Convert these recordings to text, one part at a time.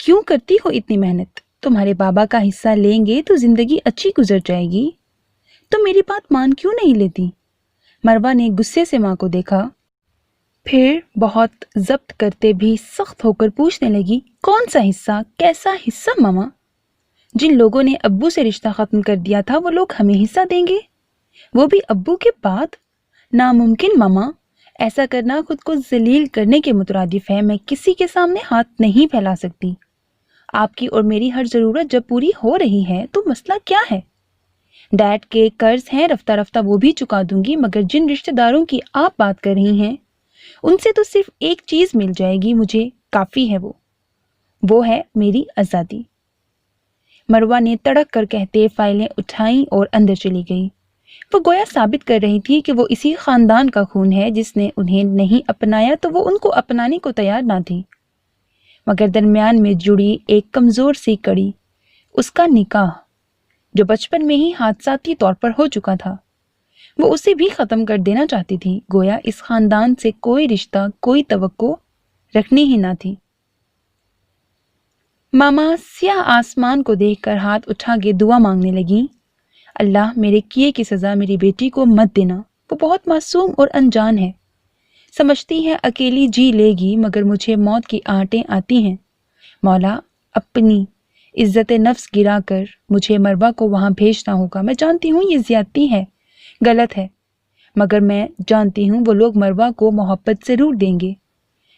کیوں کرتی ہو اتنی محنت؟ تمہارے بابا کا حصہ لیں گے تو زندگی اچھی گزر جائے گی. تم میری بات مان کیوں نہیں لیتی؟ مروہ نے غصے سے ماں کو دیکھا، پھر بہت ضبط کرتے بھی سخت ہو کر پوچھنے لگی، کون سا حصہ؟ کیسا حصہ ماما؟ جن لوگوں نے ابو سے رشتہ ختم کر دیا تھا وہ لوگ ہمیں حصہ دیں گے، وہ بھی ابو کے بعد؟ ناممکن ماما، ایسا کرنا خود کو ذلیل کرنے کے مترادف ہے. میں کسی کے سامنے ہاتھ نہیں پھیلا سکتی. آپ کی اور میری ہر ضرورت جب پوری ہو رہی ہے تو مسئلہ کیا ہے؟ ڈیڈ کے قرض ہیں، رفتہ رفتہ وہ بھی چکا دوں گی، مگر جن رشتہ داروں کی آپ بات کر رہی ہیں ان سے تو صرف ایک چیز مل جائے گی، مجھے کافی ہے، وہ ہے میری آزادی. مروہ نے تڑک کر کہتے فائلیں اٹھائیں اور اندر چلی گئی. وہ گویا ثابت کر رہی تھی کہ وہ اسی خاندان کا خون ہے، جس نے انہیں نہیں اپنایا تو وہ ان کو اپنانے کو تیار نہ تھی. مگر درمیان میں جڑی ایک کمزور سی کڑی، اس کا نکاح، جو بچپن میں ہی حادثاتی طور پر ہو چکا تھا، وہ اسے بھی ختم کر دینا چاہتی تھی. گویا اس خاندان سے کوئی رشتہ، کوئی توقع رکھنی ہی نہ تھی. ماما سیاہ آسمان کو دیکھ کر ہاتھ اٹھا کے دعا مانگنے لگی، اللہ میرے کیے کی سزا میری بیٹی کو مت دینا. وہ بہت معصوم اور انجان ہے، سمجھتی ہے اکیلی جی لے گی، مگر مجھے موت کی آہٹیں آتی ہیں. مولا، اپنی عزت نفس گرا کر مجھے مروہ کو وہاں بھیجنا ہوگا. میں جانتی ہوں یہ زیادتی ہے، غلط ہے، مگر میں جانتی ہوں وہ لوگ مروہ کو محبت ضرور دیں گے.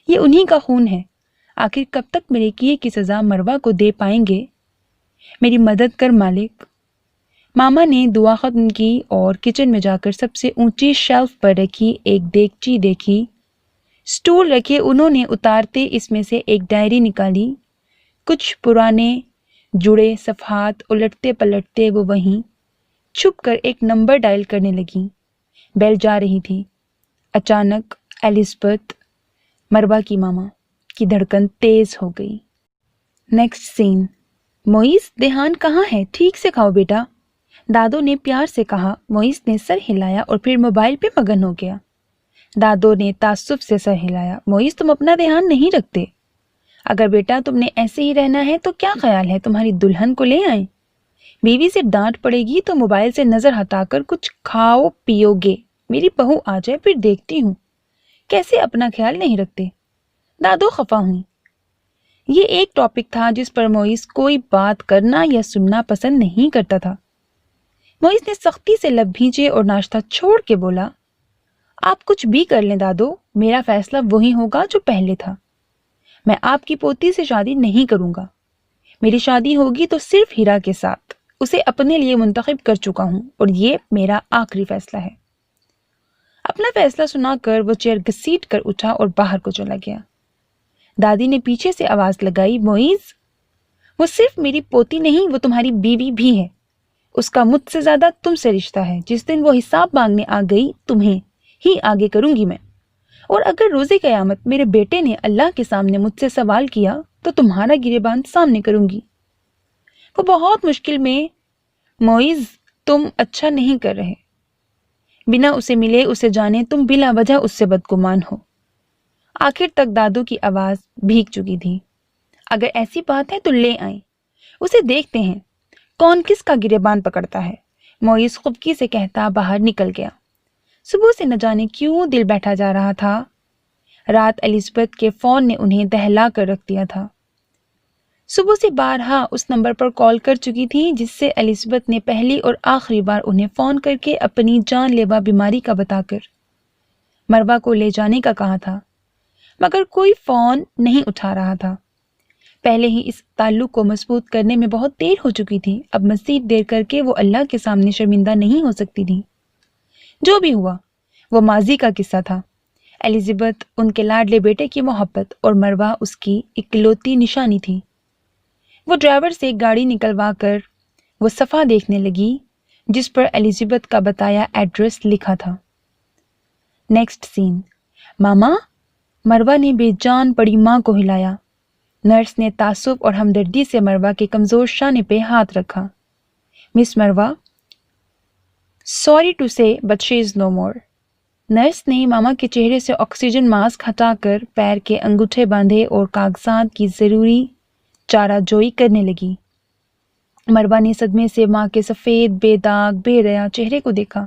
یہ انہی کا خون ہے. آخر کب تک میرے کیے کی سزا مروہ کو دے پائیں گے؟ میری مدد کر مالک. ماما نے دعا ختم کی اور کچن میں جا کر سب سے اونچی شیلف پر رکھی ایک دیگچی دیکھی. سٹول رکھے انہوں نے اتارتے اس میں سے ایک ڈائری نکالی. کچھ پرانے جڑے صفحات الٹتے پلٹتے وہ وہیں چھپ کر ایک نمبر ڈائل کرنے لگی. بیل جا رہی تھی. اچانک ایلزبتھ، مروہ کی ماما، کی دھڑکن تیز ہو گئی. نیکسٹ سین. موئز، دھیان کہاں ہے؟ ٹھیک سے کھاؤ بیٹا، دادو نے پیار سے کہا. موئز نے سر ہلایا اور پھر موبائل پہ مگن ہو گیا. دادو نے تعصب سے سر ہلایا. موئز، تم اپنا دھیان نہیں رکھتے. اگر بیٹا تم نے ایسے ہی رہنا ہے تو کیا خیال ہے تمہاری دلہن کو لے آئیں؟ بیوی سے ڈانٹ پڑے گی تو موبائل سے نظر ہٹا کر کچھ کھاؤ پیو گے. میری بہو آ جائے پھر دیکھتی ہوں کیسے اپنا خیال نہیں رکھتے. دادو خفا ہوئی. یہ ایک ٹاپک تھا جس پر موئز کوئی بات کرنا یا سننا پسند نہیں کرتا تھا. موئز نے سختی سے لب بھینچے اور ناشتہ چھوڑ کے بولا، آپ کچھ بھی کر لیں دادو، میرا فیصلہ وہی ہوگا جو پہلے تھا. میں آپ کی پوتی سے شادی نہیں کروں گا. میری شادی ہوگی تو صرف ہیرا کے ساتھ. اسے اپنے لیے منتخب کر چکا ہوں اور یہ میرا آخری فیصلہ ہے. اپنا فیصلہ سنا کر وہ چیئر گھسیٹ کر اٹھا اور باہر کو چلا گیا. دادی نے پیچھے سے آواز لگائی، موئز، وہ صرف میری پوتی نہیں، وہ تمہاری بیوی بھی ہے. اس کا مجھ سے زیادہ تم سے رشتہ ہے. جس دن وہ حساب مانگنے آ گئی تمہیں ہی آگے کروں گی میں. اور اگر روز قیامت میرے بیٹے نے اللہ کے سامنے مجھ سے سوال کیا تو تمہارا گریبان سامنے کروں گی. وہ بہت مشکل میں. موئز، تم اچھا نہیں کر رہے. بنا اسے ملے اسے جانے تم بلا وجہ اس سے بدگمان ہو. آخر تک دادو کی آواز بھیگ چکی تھی. اگر ایسی بات ہے تو لے آئیں، اسے دیکھتے ہیں کون کس کا گریبان پکڑتا ہے. موئز خفگی سے کہتا باہر نکل گیا. صبح سے نہ جانے کیوں دل بیٹھا جا رہا تھا. رات ایلزبتھ کے فون نے انہیں دہلا کر رکھ دیا تھا. صبح سے بارہا اس نمبر پر کال کر چکی تھی جس سے ایلزبتھ نے پہلی اور آخری بار انہیں فون کر کے اپنی جان لیوا بیماری کا بتا کر مروہ کو لے جانے کا کہا تھا، مگر کوئی فون نہیں اٹھا رہا تھا. پہلے ہی اس تعلق کو مضبوط کرنے میں بہت دیر ہو چکی تھی. اب مزید دیر کر کے وہ اللہ کے سامنے شرمندہ نہیں ہو سکتی تھی. جو بھی ہوا وہ ماضی کا قصہ تھا. ایلزبتھ ان کے لاڈلے بیٹے کی محبت اور مروہ اس کی اکلوتی نشانی تھی. وہ ڈرائیور سے گاڑی نکلوا کر وہ صفحہ دیکھنے لگی جس پر ایلزبتھ کا بتایا ایڈریس لکھا تھا. نیکسٹ سین. ماما، مروہ نے بے جان پڑی ماں کو ہلایا. نرس نے تعصب اور ہمدردی سے مروہ کے کمزور شانے پہ ہاتھ رکھا. Miss Marwa, sorry to say but she is no more. Nurse نے ماما کے چہرے سے آکسیجن ماسک ہٹا کر پیر کے انگوٹھے باندھے اور کاغذات کی ضروری چارہ جوئی کرنے لگی۔ مروہ نے صدمے سے ماں کے سفید بے داغ بے ریا چہرے کو دیکھا،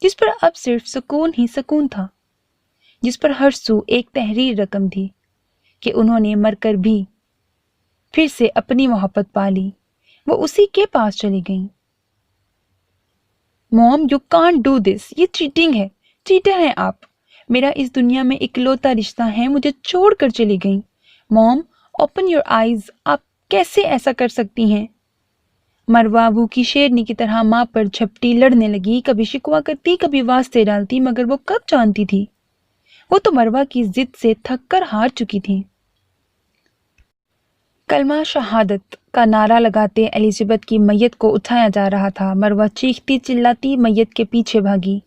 جس پر اب صرف سکون ہی سکون تھا، جس پر ہر سو ایک تحریر رقم تھی کہ انہوں نے مر کر بھی پھر سے اپنی محبت پا لی۔ وہ اسی کے پاس چلی گئیں۔ موم، یو کانٹ ڈو دس، یہ چیٹنگ ہے، چیٹر ہیں آپ، میرا اس دنیا میں اکلوتا رشتہ ہے، مجھے چھوڑ کر چلی گئیں۔ موم، اوپن یور آئیز، آپ کیسے ایسا کر سکتی ہیں؟ مروہ بھوکی شیرنی کی طرح ماں پر جھپٹی لڑنے لگی، کبھی شکوہ کرتی، کبھی واسطے ڈالتی، مگر وہ کب جانتی تھی؟ وہ تو مروہ کی ضد سے تھک کر ہار چکی تھی۔ کلمہ شہادت کا نعرہ لگاتے الزبتھ کی میت کو اٹھایا جا رہا تھا۔ مروہ چیختی چلاتی میت کے پیچھے بھاگی۔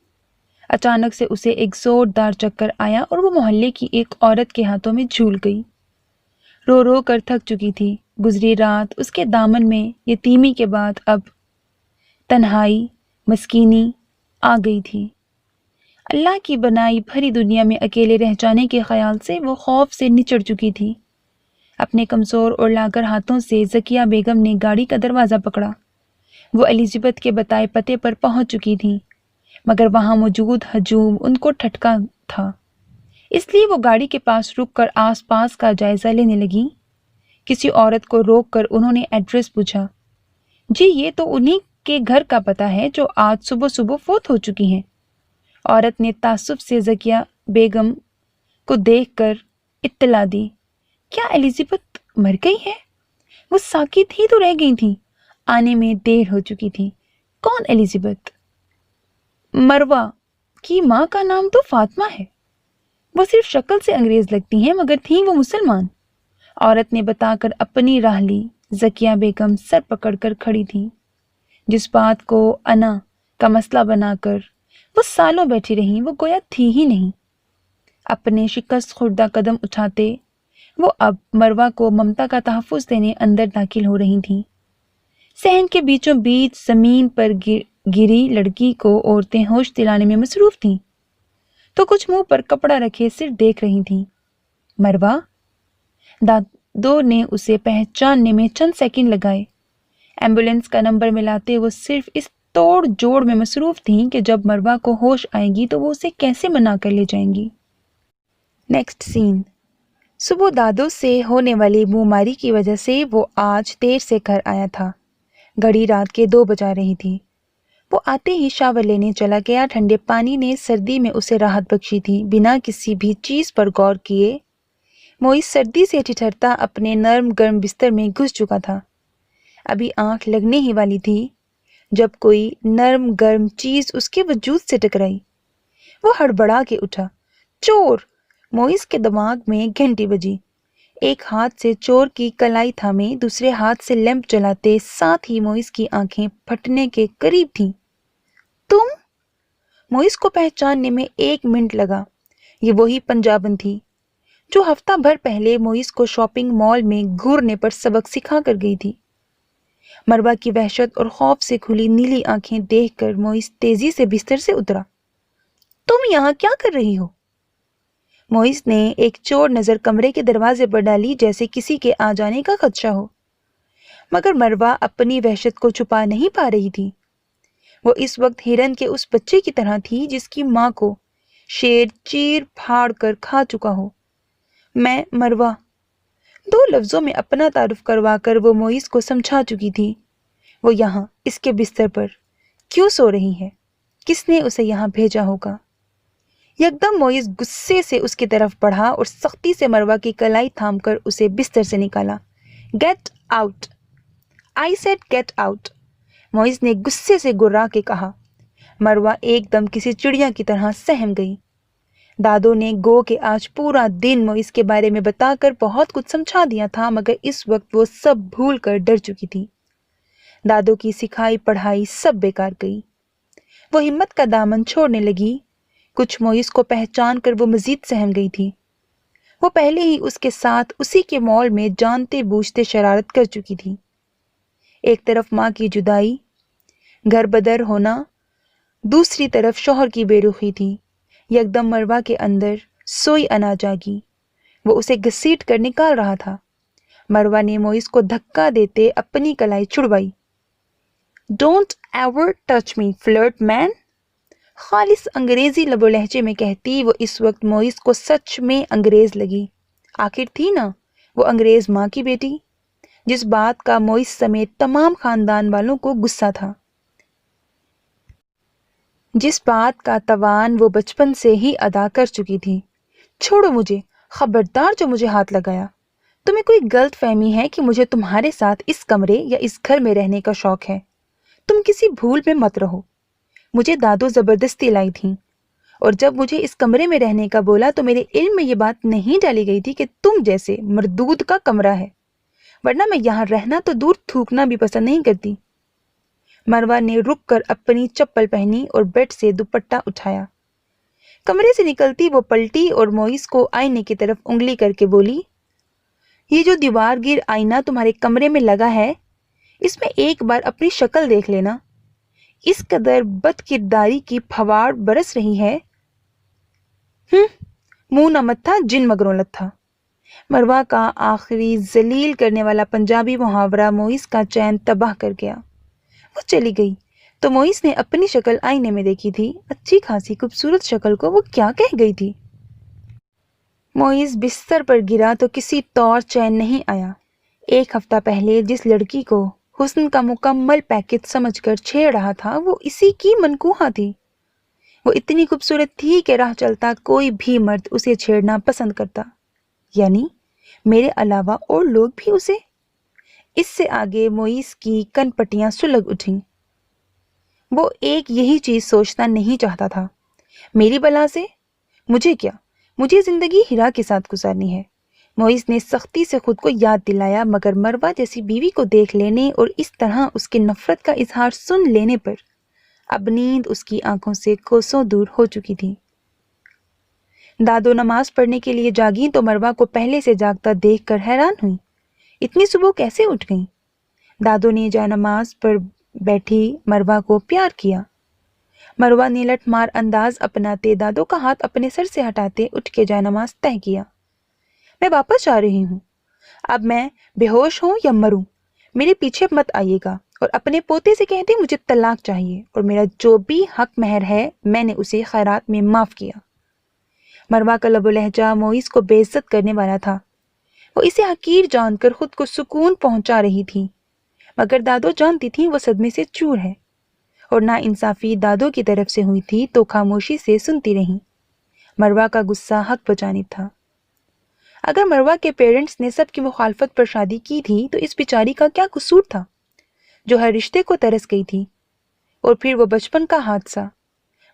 اچانک سے اسے ایک زوردار چکر آیا اور وہ محلے کی ایک عورت کے ہاتھوں میں جھول گئی۔ رو رو کر تھک چکی تھی۔ گزری رات اس کے دامن میں یتیمی کے بعد اب تنہائی، مسکینی آ گئی تھی۔ اللہ کی بنائی بھری دنیا میں اکیلے رہ جانے کے خیال سے وہ خوف سے نچڑ چکی تھی۔ اپنے کمزور اور لاغر ہاتھوں سے ذکیہ بیگم نے گاڑی کا دروازہ پکڑا۔ وہ الزبتھ کے بتائے پتے پر پہنچ چکی تھیں، مگر وہاں موجود ہجوم ان کو ٹھٹکا تھا، اس لیے وہ گاڑی کے پاس رک کر آس پاس کا جائزہ لینے لگیں۔ کسی عورت کو روک کر انہوں نے ایڈریس پوچھا۔ جی، یہ تو انہی کے گھر کا پتہ ہے جو آج صبح صبح فوت ہو چکی ہیں۔ عورت نے تعصب سے ذکیہ بیگم کو دیکھ کر اطلاع دی۔ کیا الزبتھ مر گئی ہے؟ وہ ساکت ہی تو رہ گئی تھیں، آنے میں دیر ہو چکی تھی۔ کون الزبتھ؟ مروہ کی ماں کا نام تو فاطمہ ہے، وہ صرف شکل سے انگریز لگتی ہیں مگر تھیں وہ مسلمان، عورت نے بتا کر اپنی راہ لی۔ ذکیہ بیگم سر پکڑ کر کھڑی تھی۔ جس بات کو انا کا مسئلہ بنا کر وہ سالوں بیٹھی رہیں، وہ گویا تھی ہی نہیں۔ اپنے شکست خوردہ قدم اٹھاتے وہ اب مروہ کو ممتا کا تحفظ دینے اندر داخل ہو رہی تھیں۔ صحن کے بیچوں بیچ زمین پر گری لڑکی کو عورتیں ہوش دلانے میں مصروف تھیں، تو کچھ منہ پر کپڑا رکھے صرف دیکھ رہی تھیں۔ مروہ؟ دادو نے اسے پہچاننے میں چند سیکنڈ لگائے۔ ایمبولینس کا نمبر ملاتے وہ صرف اس توڑ جوڑ میں مصروف تھیں کہ جب مروہ کو ہوش آئے گی تو وہ اسے کیسے منا کر لے جائیں گی۔ نیکسٹ سین۔ صبح دادو سے ہونے والی منہ ماری کی وجہ سے وہ آج دیر سے گھر آیا تھا۔ گھڑی رات کے 2 بجا رہی تھی۔ وہ آتے ہی شاور لینے چلا گیا۔ ٹھنڈے پانی نے سردی میں اسے راحت بخشی تھی۔ بنا کسی بھی چیز پر غور کیے موئز سردی سے ٹھٹھرتا اپنے نرم گرم بستر میں گھس چکا تھا۔ ابھی آنکھ لگنے ہی والی تھی جب کوئی نرم گرم چیز اس کے وجود سے ٹکرائی۔ وہ ہڑبڑا کے اٹھا۔ چور! موئز کے دماغ میں گھنٹی بجی۔ ایک ہاتھ سے چور کی کلائی تھامے دوسرے ہاتھ سے لیمپ جلاتے ساتھ ہی موئز کی آنکھیں پھٹنے کے قریب تھیں۔ تم؟ موئز کو پہچاننے میں 1 منٹ لگا۔ یہ وہی پنجابن تھی جو ہفتہ بھر پہلے موئز کو شاپنگ مال میں گھورنے پر سبق سکھا کر گئی تھی۔ مروہ کی وحشت اور خوف سے کھلی نیلی آنکھیں دیکھ کر موئز تیزی سے بستر سے اترا۔ تم یہاں کیا کر رہی ہو؟ موئز نے ایک چور نظر کمرے کے دروازے پر ڈالی جیسے کسی کے آ جانے کا خدشہ ہو، مگر مروہ اپنی وحشت کو چھپا نہیں پا رہی تھی۔ وہ اس وقت ہرن کے اس بچے کی طرح تھی جس کی ماں کو شیر چیر پھاڑ کر کھا چکا ہو۔ میں مروہ، 2 لفظوں میں اپنا تعارف کروا کر وہ موئز کو سمجھا چکی تھی۔ وہ یہاں اس کے بستر پر کیوں سو رہی ہے؟ کس نے اسے یہاں بھیجا ہوگا؟ یکدم موئز غصے سے اس کی طرف بڑھا اور سختی سے مروہ کی کلائی تھام کر اسے بستر سے نکالا۔ Get out! I said get out! Moiz نے غصے سے گرا کے کہا۔ مروہ ایک دم کسی چڑیا کی طرح سہم گئی۔ دادو نے گو کہ آج پورا دن موئز کے بارے میں بتا کر بہت کچھ سمجھا دیا تھا، مگر اس وقت وہ سب بھول کر ڈر چکی تھی۔ دادو کی سکھائی پڑھائی سب بیکار گئی۔ وہ ہمت کا دامن چھوڑنے لگی۔ کچھ موئز کو پہچان کر وہ مزید سہم گئی تھی۔ وہ پہلے ہی اس کے ساتھ اسی کے مال میں جانتے بوجھتے شرارت کر چکی تھی۔ ایک طرف ماں کی جدائی، گھر بدر ہونا، دوسری طرف شوہر کی بے رخی تھی۔ یکدم مروہ کے اندر سوئی انا جاگی۔ وہ اسے گھسیٹ کر نکال رہا تھا۔ مروہ نے موئس کو دھکا دیتے اپنی کلائی چھڑوائی. Don't ever touch me flirt man. خالص انگریزی لب و لہجے میں کہتی وہ اس وقت موئس کو سچ میں انگریز لگی. آخر تھی نا وہ انگریز ماں کی بیٹی، جس بات کا موئس سمیت تمام خاندان والوں کو غصہ تھا، جس بات کا توان وہ بچپن سے ہی ادا کر چکی تھی. چھوڑو مجھے، خبردار جو مجھے ہاتھ لگایا. تمہیں کوئی غلط فہمی ہے کہ مجھے تمہارے ساتھ اس کمرے یا اس گھر میں رہنے کا شوق ہے. تم کسی بھول میں مت رہو. مجھے دادو زبردستی لائی تھیں، اور جب مجھے اس کمرے میں رہنے کا بولا تو میرے علم میں یہ بات نہیں ڈالی گئی تھی کہ تم جیسے مردود کا کمرہ ہے، ورنہ میں یہاں رہنا تو دور تھوکنا بھی پسند نہیں کرتی. مروہ نے رک کر اپنی چپل پہنی اور بیڈ سے دوپٹہ اٹھایا. کمرے سے نکلتی وہ پلٹی اور موئس کو آئینے کی طرف انگلی کر کے بولی، یہ جو دیوار گیر آئینہ تمہارے کمرے میں لگا ہے، اس میں ایک بار اپنی شکل دیکھ لینا. اس قدر بد کرداری کی پھواڑ برس رہی ہے. منہ نہ مت تھا جن مگروں لت تھا. مروہ کا آخری ذلیل کرنے والا پنجابی محاورہ موئس کا چین تباہ کر گیا. وہ چلی گئی تو موئس نے اپنی شکل آئینے میں دیکھی تھی. اچھی خاصی خوبصورت شکل کو وہ کیا کہہ گئی تھی. موئس بستر پر گرا تو کسی طور چین نہیں آیا. ایک ہفتہ پہلے جس لڑکی کو حسن کا مکمل پیکج سمجھ کر چھیڑ رہا تھا وہ اسی کی منکوہا تھی. وہ اتنی خوبصورت تھی کہ راہ چلتا کوئی بھی مرد اسے چھیڑنا پسند کرتا، یعنی میرے علاوہ اور لوگ بھی اسے. اس سے آگے موئس کی کن پٹیاں سلگ اٹھیں. وہ ایک یہی چیز سوچنا نہیں چاہتا تھا، میری بلا سے مجھے کیا، مجھے زندگی ہیرا کے ساتھ گزارنی ہے. موئس نے سختی سے خود کو یاد دلایا، مگر مروہ جیسی بیوی کو دیکھ لینے اور اس طرح اس کی نفرت کا اظہار سن لینے پر اب نیند اس کی آنکھوں سے کوسوں دور ہو چکی تھی. دادو نماز پڑھنے کے لیے جاگیں تو مروہ کو پہلے سے جاگتا دیکھ کر حیران ہوئی. اتنی صبح کیسے اٹھ گئیں؟ دادو نے جائے نماز پر بیٹھی مروہ کو پیار کیا. مروہ نے لٹ مار انداز اپناتے دادو کا ہاتھ اپنے سر سے ہٹاتے اٹھ کے جائے نماز طے کیا. میں واپس جا رہی ہوں. اب میں بے ہوش ہوں یا مروں، میرے پیچھے مت آئیے گا، اور اپنے پوتے سے کہہ دیں مجھے طلاق چاہیے، اور میرا جو بھی حق مہر ہے میں نے اسے خیرات میں معاف کیا. مروہ کا لب و لہجہ موئس کو بے عزت کرنے والا تھا. وہ اسے حقیر جان کر خود کو سکون پہنچا رہی تھی، مگر دادو جانتی تھی وہ صدمے سے چور ہے، اور نا انصافی دادو کی طرف سے ہوئی تھی تو خاموشی سے سنتی رہیں. مروہ کا غصہ حق بجانب تھا. اگر مروہ کے پیرنٹس نے سب کی مخالفت پر شادی کی تھی تو اس بیچاری کا کیا قصور تھا جو ہر رشتے کو ترس گئی تھی؟ اور پھر وہ بچپن کا حادثہ،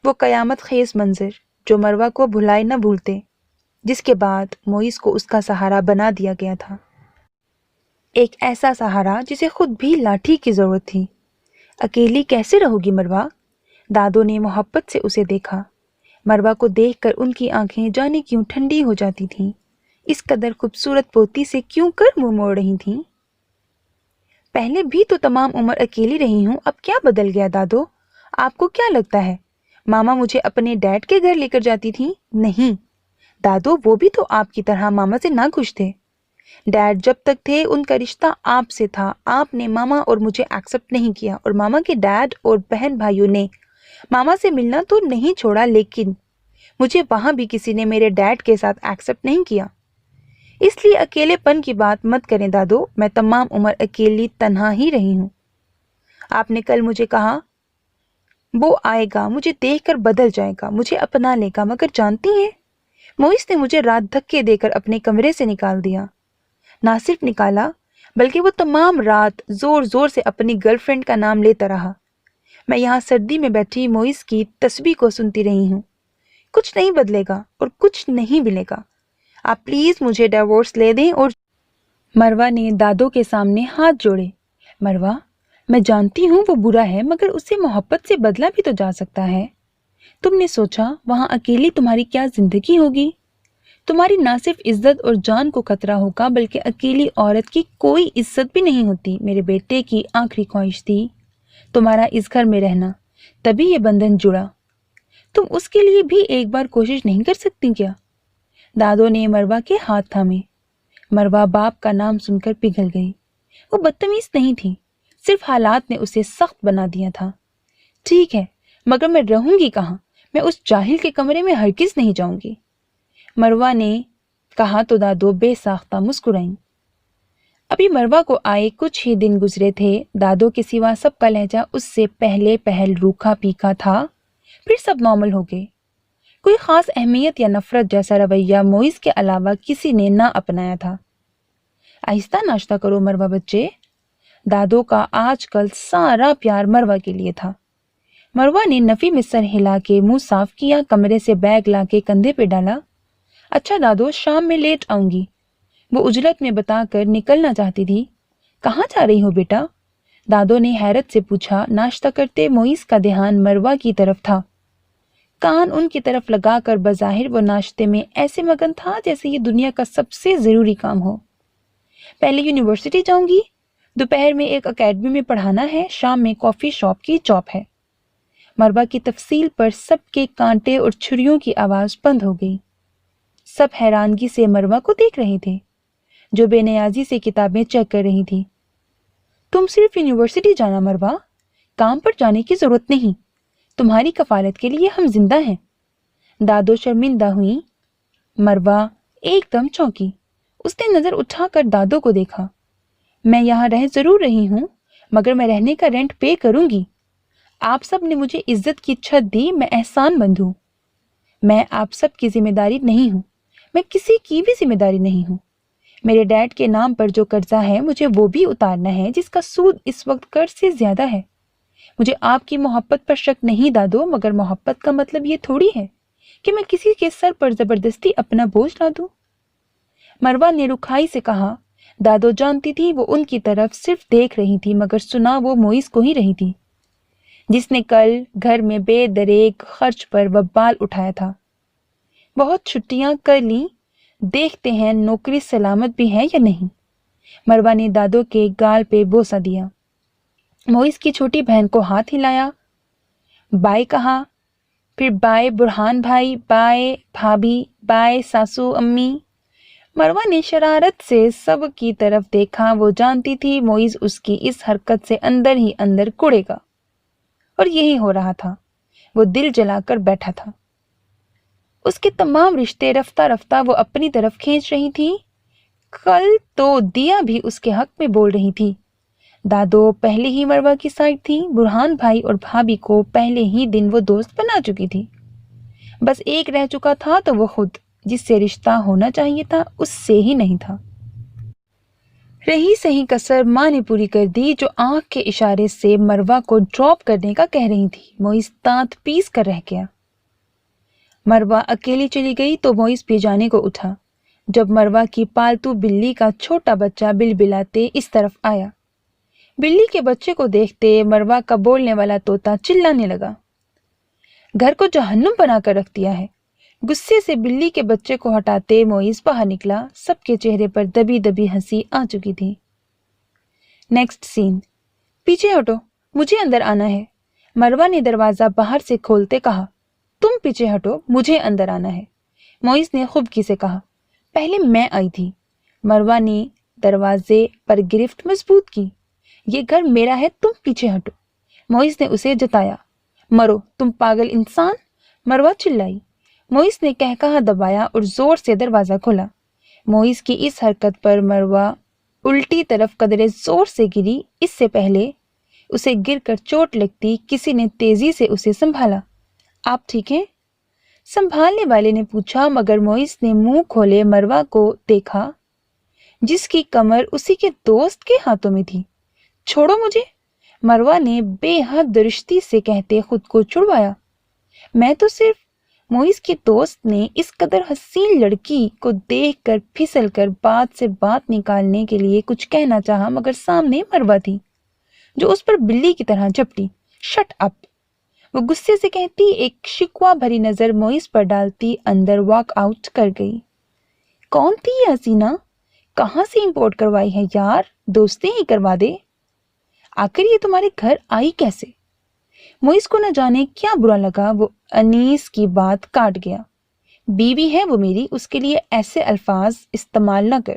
وہ قیامت خیز منظر جو مروہ کو بھلائے نہ بھولتے، جس کے بعد موئس کو اس کا سہارا بنا دیا گیا تھا. ایک ایسا سہارا جسے خود بھی لاٹھی کی ضرورت تھی. اکیلی کیسے رہو گی مروہ؟ دادو نے محبت سے اسے دیکھا. مروہ کو دیکھ کر ان کی آنکھیں جانے کیوں ٹھنڈی ہو جاتی تھیں. اس قدر خوبصورت پوتی سے کیوں کر منہ موڑ رہی تھیں؟ پہلے بھی تو تمام عمر اکیلی رہی ہوں، اب کیا بدل گیا دادو؟ آپ کو کیا لگتا ہے ماما مجھے اپنے ڈیڈ کے گھر لے کر جاتی تھی؟ نہیں دادو، وہ بھی تو آپ کی طرح ماما سے نہ خوش تھے. ڈیڈ جب تک تھے ان کا رشتہ آپ سے تھا. آپ نے ماما اور مجھے ایکسپٹ نہیں کیا، اور ماما کے ڈیڈ اور بہن بھائیوں نے ماما سے ملنا تو نہیں چھوڑا، لیکن مجھے وہاں بھی کسی نے میرے ڈیڈ کے ساتھ ایکسپٹ نہیں کیا. اس لیے اکیلے پن کی بات مت کریں دادو، میں تمام عمر اکیلی تنہا ہی رہی ہوں. آپ نے کل مجھے کہا وہ آئے گا، مجھے دیکھ کر بدل جائے گا، مجھے اپنا لے گا، مگر جانتی ہیں موئس نے مجھے رات دھکے دے کر اپنے کمرے سے نکال دیا. نہ صرف نکالا بلکہ وہ تمام رات زور زور سے اپنی گرل فرینڈ کا نام لیتا رہا. میں یہاں سردی میں بیٹھی موئس کی تسبیح کو سنتی رہی ہوں. کچھ نہیں بدلے گا اور کچھ نہیں ملے گا. آپ پلیز مجھے ڈیورس لے دیں. اور مروہ نے دادو کے سامنے ہاتھ جوڑے. مروہ، میں جانتی ہوں وہ برا ہے، مگر اسے محبت سے بدلا بھی تو جا سکتا ہے. تم نے سوچا وہاں اکیلی تمہاری کیا زندگی ہوگی؟ تمہاری نہ صرف عزت اور جان کو خطرہ ہوگا بلکہ اکیلی عورت کی کوئی عزت بھی نہیں ہوتی. میرے بیٹے کی آخری خواہش تھی تمہارا اس گھر میں رہنا، تبھی یہ بندھن جڑا. تم اس کے لیے بھی ایک بار کوشش نہیں کر سکتی کیا؟ دادو نے مروہ کے ہاتھ تھامے. مروہ باپ کا نام سن کر پگھل گئی۔ وہ بدتمیز نہیں تھی، صرف حالات نے اسے سخت بنا دیا تھا۔ ٹھیک ہے، مگر میں رہوں گی کہاں؟ میں اس جاہل کے کمرے میں ہرگز نہیں جاؤں گی، مروہ نے کہا تو دادو بے ساختہ مسکرائیں۔ ابھی مروہ کو آئے کچھ ہی دن گزرے تھے۔ دادو کے سوا سب کا لہجہ اس سے پہلے پہل روکھا پیکا تھا، پھر سب نارمل ہو گئے۔ کوئی خاص اہمیت یا نفرت جیسا رویہ موئز کے علاوہ کسی نے نہ اپنایا تھا۔ آہستہ ناشتہ کرو مروہ بچے۔ دادو کا آج کل سارا پیار مروہ کے لیے تھا۔ مروہ نے نفی میں سر ہلا کے منہ صاف کیا، کمرے سے بیگ لا کے کندھے پہ ڈالا۔ اچھا دادو، شام میں لیٹ آؤں گی، وہ عجلت میں بتا کر نکلنا چاہتی تھی۔ کہاں جا رہی ہو بیٹا؟ دادو نے حیرت سے پوچھا۔ ناشتہ کرتے موئز کا دھیان مروہ کی طرف تھا، کان ان کی طرف لگا کر بظاہر وہ ناشتے میں ایسے مگن تھا جیسے یہ دنیا کا سب سے ضروری کام ہو۔ پہلے یونیورسٹی جاؤں گی، دوپہر میں ایک اکیڈمی میں پڑھانا ہے، شام میں کافی شاپ کی جاب ہے۔ مروہ کی تفصیل پر سب کے کانٹے اور چھریوں کی آواز بند ہو گئی۔ سب حیرانگی سے مروہ کو دیکھ رہے تھے، جو بے نیازی سے کتابیں چیک کر رہی تھی۔ تم صرف یونیورسٹی جانا مروہ، کام پر جانے کی ضرورت نہیں، تمہاری کفالت کے لیے ہم زندہ ہیں۔ دادو شرمندہ ہوئی۔ مروہ ایک دم چونکی۔ اس نے نظر اٹھا کر دادو کو دیکھا۔ میں یہاں رہ ضرور رہی ہوں، مگر میں رہنے کا رینٹ پے کروں گی۔ آپ سب نے مجھے عزت کی چھت دی، میں احسان مند ہوں۔ میں آپ سب کی ذمہ داری نہیں ہوں، میں کسی کی بھی ذمہ داری نہیں ہوں۔ میرے ڈیڈ کے نام پر جو قرضہ ہے مجھے وہ بھی اتارنا ہے، جس کا سود اس وقت قرض سے زیادہ ہے۔ مجھے آپ کی محبت پر شک نہیں دادو، مگر محبت کا مطلب یہ تھوڑی ہے کہ میں کسی کے سر پر زبردستی اپنا بوجھ لا دوں۔ مروہ نے رکھائی سے کہا۔ دادو جانتی تھی وہ ان کی طرف صرف دیکھ رہی تھی، مگر سنا وہ موئز کو ہی رہی تھی، جس نے کل گھر میں بے دریغ خرچ پر وبال اٹھایا تھا۔ بہت چھٹیاں کر لیں، دیکھتے ہیں نوکری سلامت بھی ہے یا نہیں۔ مروہ نے دادو کے گال پہ بوسہ دیا۔ موئز کی چھوٹی بہن کو ہاتھ ہلایا، بائے کہا، پھر بائے برہان بھائی، بائے بھابھی، بائے ساسو امی۔ مروہ نے شرارت سے سب کی طرف دیکھا۔ وہ جانتی تھی موئز اس کی اس حرکت سے اندر ہی اندر کڑے گا، اور یہی ہو رہا تھا۔ وہ دل جلا کر بیٹھا تھا۔ اس کے تمام رشتے رفتہ رفتہ وہ اپنی طرف کھینچ رہی تھی۔ کل تو دیا بھی اس کے حق میں بول رہی تھی۔ دادو پہلے ہی مروہ کی سائڈ تھی۔ برہان بھائی اور بھابھی کو پہلے ہی دن وہ دوست بنا چکی تھی۔ بس ایک رہ چکا تھا تو وہ خود، جس سے رشتہ ہونا چاہیے تھا اس سے ہی نہیں تھا۔ رہی صحیح کسر ماں نے پوری کر دی، جو آنکھ کے اشارے سے مروہ کو ڈراپ کرنے کا کہہ رہی تھی۔ موئز دانت پیس کر رہ گیا۔ مروہ اکیلی چلی گئی تو موئز بھی جانے کو اٹھا، جب مروہ کی پالتو بلی کا چھوٹا بچہ بلبلاتے اس طرف آیا۔ بلی کے بچے کو دیکھتے مروہ کا بولنے والا طوطا چلانے لگا، گھر کو جہنم بنا کر رکھ دیا ہے۔ غصے سے بلی کے بچے کو ہٹاتے موئز باہر نکلا۔ سب کے چہرے پر دبی دبی ہنسی آ چکی تھی۔ نیکسٹ سین۔ پیچھے ہٹو، مجھے اندر آنا ہے، مروہ نے دروازہ باہر سے کھولتے کہا۔ تم پیچھے ہٹو، مجھے اندر آنا ہے، موئز نے خبکی سے کہا۔ پہلے میں آئی تھی۔ مروہ نے دروازے پر گرفت مضبوط کی۔ یہ گھر میرا ہے، تم پیچھے ہٹو، موئز نے اسے جتایا۔ مرو تم پاگل انسان، مروہ چلائی۔ موئز نے کہا دبایا اور زور سے دروازہ کھولا۔ موئز کی اس حرکت پر مروہ الٹی طرف قدرے زور سے گری۔ اس سے پہلے اسے گر کر چوٹ لگتی کسی نے تیزی سے اسے سنبھالا۔ آپ ٹھیک ہیں؟ سنبھالنے والے نے پوچھا، مگر موئز نے منہ کھولے مروہ کو دیکھا، جس کی کمر اسی کے دوست کے ہاتھوں میں تھی۔ چھوڑو مجھے، مروہ نے بے حد درشتی سے کہتے خود کو چھڑوایا۔ میں تو صرف، موئز کے دوست نے اس قدر حسین لڑکی کو دیکھ کر پھسل کر بات سے بات نکالنے کے لیے کچھ کہنا چاہا، مگر سامنے مروہ تھی جو اس پر بلی کی طرح جھپٹی۔ شٹ اپ، وہ غصے سے کہتی، ایک شکوہ بھری نظر موئز پر ڈالتی اندر واک آؤٹ کر گئی۔ کون تھی یہ حسینہ؟ کہاں سے امپورٹ کروائی ہے یار؟ دوستی ہی کروا دے۔ آخر یہ تمہارے گھر آئی کیسے؟ موئز کو نہ جانے کیا برا لگا، وہ انیس کی بات کاٹ گیا۔ بیوی ہے وہ میری، اس کے لیے ایسے الفاظ استعمال نہ کر۔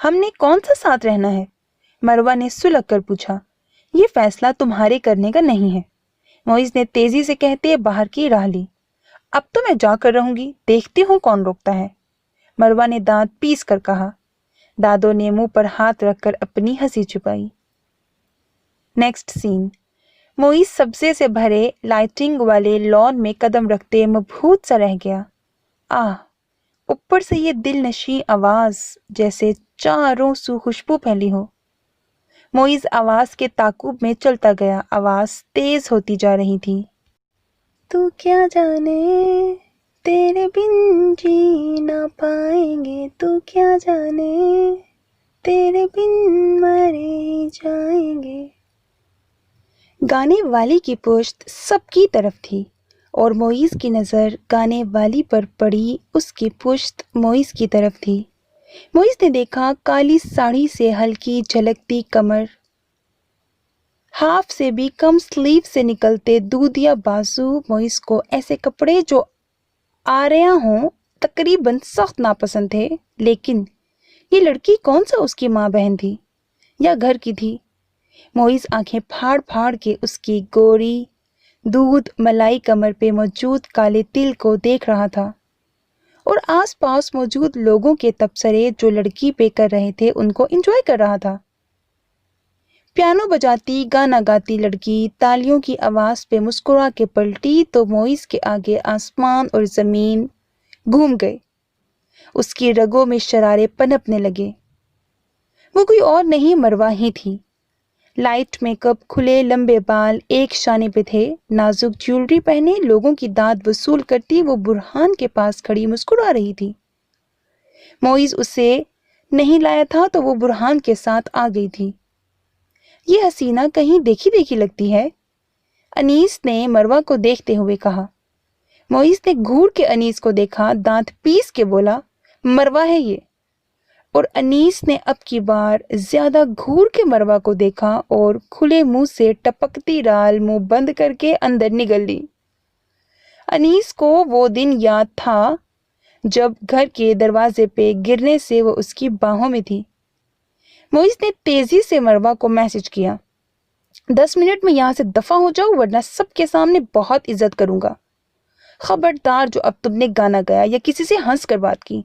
ہم نے کون سا ساتھ رہنا ہے؟ مروہ نے سلگ کر پوچھا۔ یہ فیصلہ تمہارے کرنے کا نہیں ہے، معیز نے تیزی سے کہتے باہر کی راہ لی۔ اب تو میں جا کر رہوں گی، دیکھتی ہوں کون روکتا ہے، مروہ نے دانت پیس کر کہا۔ دادو نے منہ پر ہاتھ رکھ کر اپنی ہنسی چھپائی۔ نیکسٹ سین، معیز سبزے سے بھرے لائٹنگ والے لان میں قدم رکھتے مبہوت سا رہ گیا۔ اوپر سے یہ دل نشیں آواز، جیسے چاروں سو خوشبو پھیلی ہو۔ معیز آواز کے تعاقب میں چلتا گیا، آواز تیز ہوتی جا رہی تھی۔ تو کیا جانے تیرے بن جی نہ پائیں گے، تو کیا جانے تیرے بن مرے جائیں گے۔ گانے والی کی پشت سب کی طرف تھی اور معیز کی نظر گانے والی پر پڑی، اس کی پشت معیز کی طرف تھی۔ معیز نے دیکھا کالی ساڑی سے ہلکی جھلکتی کمر، ہاف سے بھی کم سلیو سے نکلتے دودھیا بازو۔ معیز کو ایسے کپڑے جو آریاں ہوں تقریباً سخت ناپسند تھے، لیکن یہ لڑکی کون سا اس کی ماں بہن تھی یا گھر کی تھی؟ معیز آنکھیں پھاڑ پھاڑ کے اس کی گوری دودھ ملائی کمر پہ موجود کالے تل کو دیکھ رہا تھا اور آس پاس موجود لوگوں کے تبصرے جو لڑکی پہ کر رہے تھے ان کو انجوائے کر رہا تھا۔ پیانو بجاتی گانا گاتی لڑکی تالیوں کی آواز پہ مسکرا کے پلٹی تو معیز کے آگے آسمان اور زمین گھوم گئے، اس کی رگوں میں شرارے پنپنے لگے۔ وہ کوئی اور نہیں، مروہ ہی تھی۔ لائٹ میک اپ، کھلے لمبے بال ایک شانے پہ تھے، نازک جیولری پہنے لوگوں کی داد وصول کرتی وہ برہان کے پاس کھڑی مسکرا رہی تھی۔ معیز اسے نہیں لایا تھا تو وہ برہان کے ساتھ آ گئی تھی۔ یہ حسینہ کہیں دیکھی دیکھی لگتی ہے، انیس نے مروہ کو دیکھتے ہوئے کہا۔ معیز نے گھور کے انیس کو دیکھا، دانت پیس کے بولا، مروہ ہے یہ۔ اور انیس نے اب کی بار زیادہ گھور کے مروہ کو دیکھا اور کھلے منہ سے ٹپکتی رال منہ بند کر کے اندر نگل لی۔ انیس کو وہ دن یاد تھا جب گھر کے دروازے پہ گرنے سے وہ اس کی باہوں میں تھی۔ معیز نے تیزی سے مروہ کو میسج کیا، 10 منٹ میں یہاں سے دفع ہو جاؤ ورنہ سب کے سامنے بہت عزت کروں گا۔ خبردار جو اب تم نے گانا گایا یا کسی سے ہنس کر بات کی۔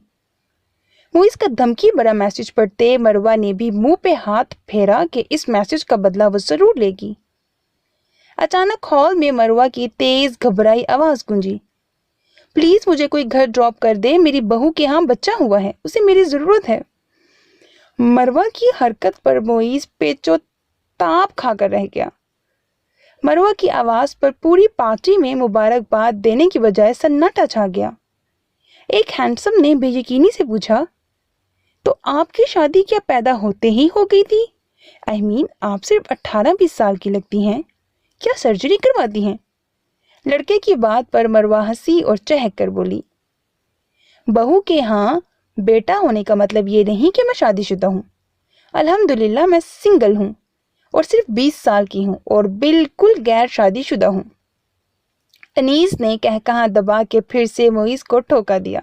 معیز کا دھمکی بڑا میسج پڑھتے مروہ نے بھی منہ پہ ہاتھ پھیرا کہ اس میسج کا بدلہ وہ ضرور لے گی۔ اچانک ہال میں مروہ کی تیز گھبرائی آواز گونجی، پلیز مجھے کوئی گھر ڈراپ کر دے، میری بہو کے ہاں بچہ ہوا ہے، اسے میری ضرورت ہے۔ مروہ کی حرکت پر معیز پیچو تاپ کھا کر رہ گیا۔ مروہ کی آواز پر پوری پارٹی میں مبارکباد دینے کی بجائے سناٹا چھا گیا۔ ایک ہینڈسم نے بے یقینی سے پوچھا، تو آپ کی شادی کیا پیدا ہوتے ہی ہو گئی تھی؟ آپ صرف 18-20 سال کی لگتی ہیں، کیا سرجری کرواتی ہیں؟ لڑکے کی بات پر مروہ ہنسی اور چہک کر بولی، بہو کے ہاں بیٹا ہونے کا مطلب یہ نہیں کہ میں شادی شدہ ہوں، الحمدللہ میں سنگل ہوں اور صرف 20 سال کی ہوں اور بالکل غیر شادی شدہ ہوں۔ انیس نے کہا دبا کے پھر سے معیز کو ٹھوکا دیا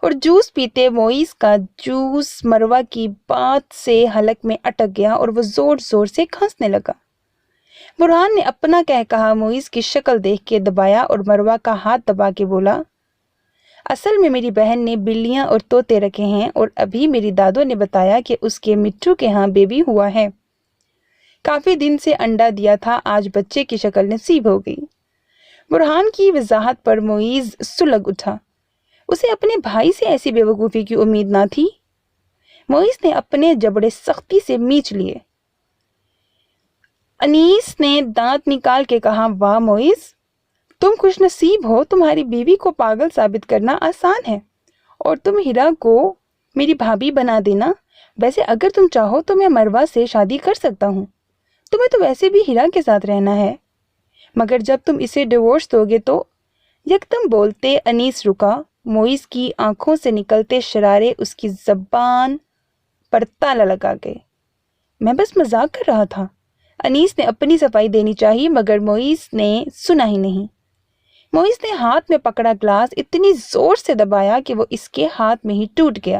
اور جوس پیتے معیز کا جوس مروہ کی بات سے حلق میں اٹک گیا اور وہ زور زور سے کھانسنے لگا۔ برہان نے اپنا کہا معیز کی شکل دیکھ کے دبایا اور مروہ کا ہاتھ دبا کے بولا، اصل میں میری بہن نے بلیاں اور طوطے رکھے ہیں اور ابھی میری دادو نے بتایا کہ اس کے مٹھو کے ہاں بیبی ہوا ہے، کافی دن سے انڈا دیا تھا، آج بچے کی شکل نصیب ہو گئی۔ برہان کی وضاحت پر معیز سلگ اٹھا، اسے اپنے بھائی سے ایسی بے وقوفی کی امید نہ تھی۔ معیز نے اپنے جبڑے سختی سے میچ لیے۔ انیس نے دانت نکال کے کہا، واہ معیز، تم خوش نصیب ہو، تمہاری بیوی کو پاگل ثابت کرنا آسان ہے اور تم ہیرا کو میری بھابھی بنا دینا۔ ویسے اگر تم چاہو تو میں مروہ سے شادی کر سکتا ہوں، تمہیں تو ویسے بھی ہیرا کے ساتھ رہنا ہے، مگر جب تم اسے ڈیورس دو گے تو۔ یکدم بولتے انیس رکا، معیز کی آنکھوں سے نکلتے شرارے اس کی زبان پر تالا لگا گئے۔ میں بس مذاق کر رہا تھا، انیس نے اپنی صفائی دینی چاہی مگر معیز نے سنا ہی نہیں۔ معیز نے ہاتھ میں پکڑا گلاس اتنی زور سے دبایا کہ وہ اس کے ہاتھ میں ہی ٹوٹ گیا۔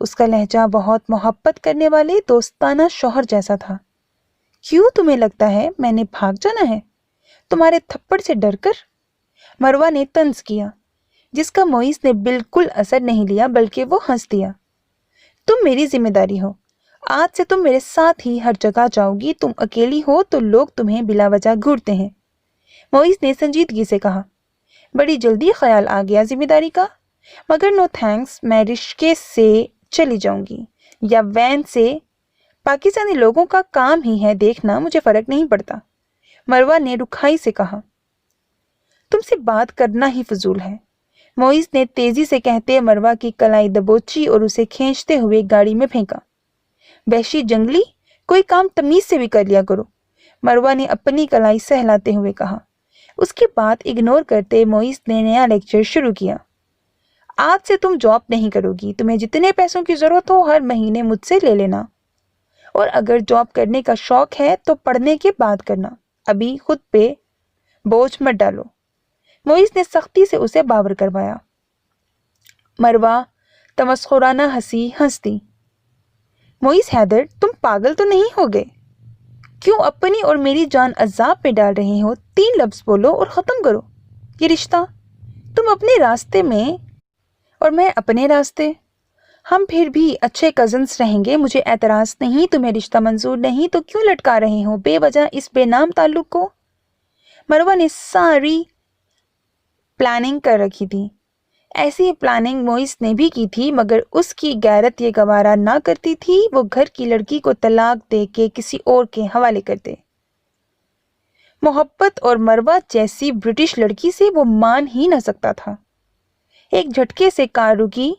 اس کا لہجہ بہت محبت کرنے والے دوستانہ شوہر جیسا تھا۔ کیوں تمہیں لگتا ہے میں نے بھاگ جانا ہے؟ تمہارے تھپڑ سے ڈر کر؟ مروہ نے طنز کیا، جس کا معیز نے بالکل اثر نہیں لیا بلکہ وہ ہنس دیا۔ تم میری ذمہ داری ہو، آج سے تم میرے ساتھ ہی ہر جگہ جاؤ گی، تم اکیلی ہو تو لوگ تمہیں بلا وجہ گھورتے ہیں۔ معیز نے سنجیدگی سے کہا، بڑی جلدی خیال آ گیا ذمہ داری کا، مگر نو تھینکس، میں رشکے سے چلی جاؤں گی یا وین سے، پاکستانی لوگوں کا کام ہی ہے دیکھنا، مجھے فرق نہیں پڑتا۔ مروہ نے رکھائی سے کہا، تم سے بات کرنا ہی فضول ہے۔ معیز نے تیزی سے کہتے مروہ کی کلائی دبوچی اور اسے کھینچتے ہوئے گاڑی میں پھینکا۔ وحشی جنگلی، کوئی کام تمیز سے بھی کر لیا کرو، مروہ نے اپنی کلائی سہلاتے ہوئے کہا۔ اس کی بات اگنور کرتے معیز نے نیا لیکچر شروع کیا۔ آج سے تم جاب نہیں کرو گی، تمہیں جتنے پیسوں کی ضرورت ہو ہر مہینے مجھ سے لے لینا، اور اگر جاب کرنے کا شوق ہے تو پڑھنے کے بعد کرنا، ابھی خود پہ بوجھ مت ڈالو۔ معیز نے سختی سے اسے باور کروایا۔ مروہ تمسخرانہ ہنسی ہنس دی۔ معیز حیدر، تم پاگل تو نہیں ہو گئے؟ کیوں اپنی اور میری جان عذاب میں ڈال رہے ہو؟ 3 لفظ بولو اور ختم کرو یہ رشتہ۔ تم اپنے راستے میں اور میں اپنے راستے، ہم پھر بھی اچھے کزنس رہیں گے، مجھے اعتراض نہیں، تمہیں رشتہ منظور نہیں تو کیوں لٹکا رہے ہو بے وجہ اس بے نام تعلق کو؟ مروہ نے ساری پلاننگ کر رکھی تھی۔ ایسی پلاننگ معیز نے بھی کی تھی، مگر اس کی غیرت یہ گوارا نہ کرتی تھی، وہ گھر کی لڑکی کو طلاق دے کے کسی اور کے حوالے کر دے۔ محبت اور مروہ جیسی برٹش لڑکی سے وہ مان ہی نہ سکتا تھا۔ ایک جھٹکے سے کار رکی،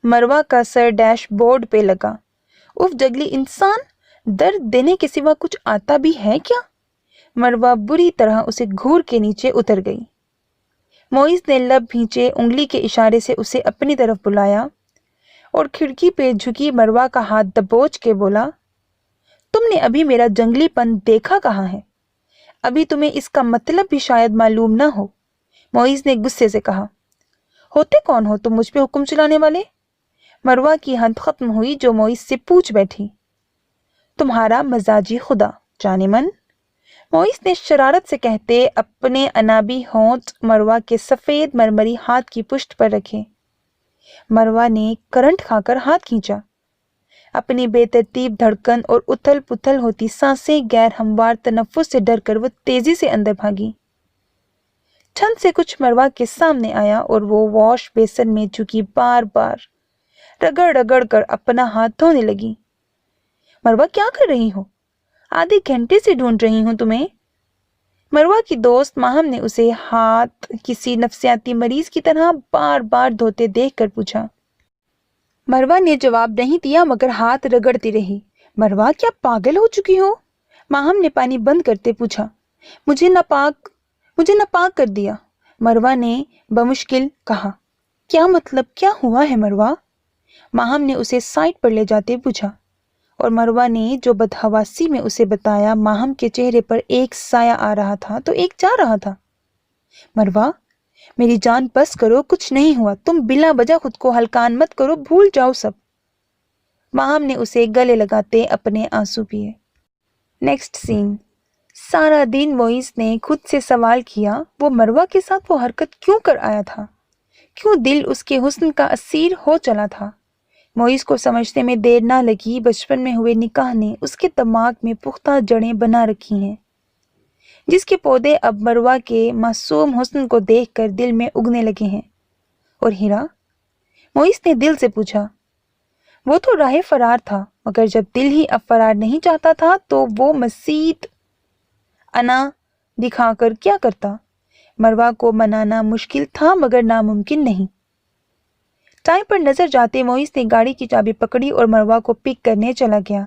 مروہ کا سر ڈیش بورڈ پہ لگا۔ اف جگلی انسان، درد دینے کے سوا کچھ آتا بھی ہے کیا؟ مروہ بری طرح اسے گھور کے نیچے اتر گئی۔ معیز نے لب بھینچے انگلی کے اشارے سے اسے اپنی طرف بلایا اور کھڑکی پہ جھکی مروہ کا ہاتھ دبوچ کے بولا، تم نے ابھی میرا جنگلی پن دیکھا کہاں ہے؟ ابھی تمہیں اس کا مطلب بھی شاید معلوم نہ ہو۔ معیز نے غصے سے کہا، ہوتے کون ہو تم مجھ پہ حکم چلانے والے؟ مروہ کی حد ختم ہوئی جو معیز سے پوچھ بیٹھی۔ تمہارا مزاجی خدا جانے من، معیز نے شرارت سے کہتے اپنے انابی ہونٹ مروہ کے سفید مرمری ہاتھ کی پشت پر رکھے۔ مروہ نے کرنٹ کھا کر ہاتھ کھینچا۔ اپنی بے ترتیب دھڑکن اور اتھل پتھل ہوتی سانسیں غیر ہموار تنفس سے ڈر کر وہ تیزی سے اندر بھاگی۔ چھن سے کچھ مروہ کے سامنے آیا اور وہ واش بیسن میں جھکی بار بار رگڑ رگڑ کر اپنا ہاتھ دھونے لگی۔ مروہ کیا کر رہی ہو؟ آدھے گھنٹے سے ڈھونڈ رہی ہوں تمہیں۔ مروہ کی دوست ماہم نے اسے ہاتھ کسی نفسیاتی مریض کی طرح بار بار دھوتے دیکھ کر پوچھا۔ مروہ نے جواب نہیں دیا مگر ہاتھ رگڑتی رہی۔ مروہ کیا پاگل ہو چکی ہو؟ ماہم نے پانی بند کرتے پوچھا۔ مجھے ناپاک کر دیا، مروہ نے بمشکل کہا۔ کیا مطلب، کیا ہوا ہے مروہ؟ ماہم نے اسے سائٹ پر لے جاتے پوچھا، اور مروہ نے جو بدحواسی میں اسے بتایا۔ ماہم کے چہرے پر ایک سایہ آ رہا تھا تو ایک جا رہا تھا۔ مروہ میری جان بس کرو، کچھ نہیں ہوا، تم بلا وجہ خود کو ہلکان مت کرو، بھول جاؤ سب۔ ماہم نے اسے گلے لگاتے اپنے آنسو پیے۔ نیکسٹ سین۔ سارا دن معیز نے خود سے سوال کیا، وہ مروہ کے ساتھ وہ حرکت کیوں کر آیا تھا؟ کیوں دل اس کے حسن کا اسیر ہو چلا تھا؟ معیز کو سمجھنے میں دیر نہ لگی۔ بچپن میں ہوئے نکاح نے اس کے دماغ میں پختہ جڑیں بنا رکھی ہیں، جس کے پودے اب مروہ کے معصوم حسن کو دیکھ کر دل میں اگنے لگے ہیں۔ اور ہیرا؟ معیز نے دل سے پوچھا۔ وہ تو راہ فرار تھا، مگر جب دل ہی اب فرار نہیں چاہتا تھا تو وہ مزید انا دکھا کر کیا کرتا؟ مروہ کو منانا مشکل تھا مگر ناممکن نہیں۔ ٹائم پر نظر جاتے معیز نے گاڑی کی چابی پکڑی اور مروہ کو پک کرنے چلا گیا۔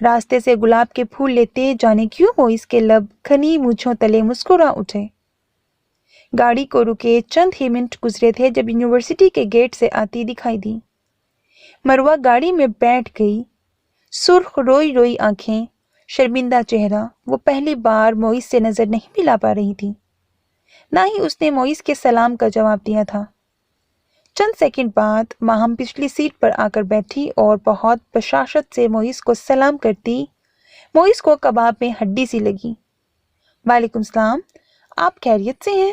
راستے سے گلاب کے پھول لیتے جانے کیوں معیز کے لب گھنی مونچھوں تلے مسکرا اٹھے۔ گاڑی کو رکے چند ہی منٹ گزرے تھے جب یونیورسٹی کے گیٹ سے آتی دکھائی دی۔ مروہ گاڑی میں بیٹھ گئی، سرخ روئی روئی آنکھیں، شرمندہ چہرہ۔ وہ پہلی بار معیز سے نظر نہیں ملا پا رہی تھی، نہ ہی اس نے معیز کے سلام کا جواب دیا تھا۔ چند سیکنڈ بعد ماہم پچھلی سیٹ پر آ کر بیٹھی اور بہت بشاشت سے موئز کو سلام کرتی موئز کو کباب میں ہڈی سی لگی۔ وعلیکم السلام، آپ خیریت سے ہیں؟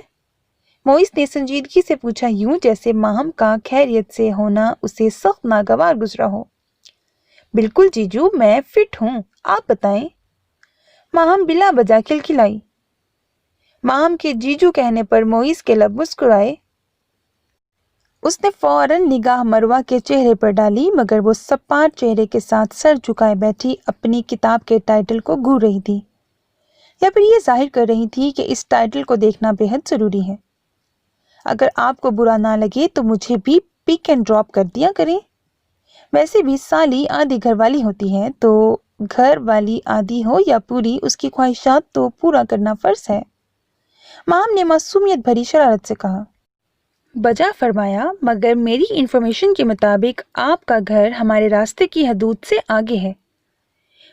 موئز نے سنجیدگی سے پوچھا، یوں جیسے ماہم کا خیریت سے ہونا اسے سخت ناگوار گزرا ہو۔ بالکل جیجو، میں فٹ ہوں، آپ بتائیں؟ ماہم بلا وجہ کھلکھلائی۔ ماہم کے جیجو کہنے پر موئز کے لب مسکرائے۔ اس نے فوراً نگاہ مروہ کے چہرے پر ڈالی، مگر وہ سپاٹ چہرے کے ساتھ سر جھکائے بیٹھی اپنی کتاب کے ٹائٹل کو گھور رہی تھی، یا پھر یہ ظاہر کر رہی تھی کہ اس ٹائٹل کو دیکھنا بے حد ضروری ہے۔ اگر آپ کو برا نہ لگے تو مجھے بھی پک اینڈ ڈراپ کر دیا کریں۔ ویسے بھی سالی آدھی گھر والی ہوتی ہے، تو گھر والی آدھی ہو یا پوری، اس کی خواہشات تو پورا کرنا فرض ہے۔ ماہم نے معصومیت بھری شرارت سے کہا۔ بجا فرمایا، مگر میری انفارمیشن کے مطابق آپ کا گھر ہمارے راستے کی حدود سے آگے ہے۔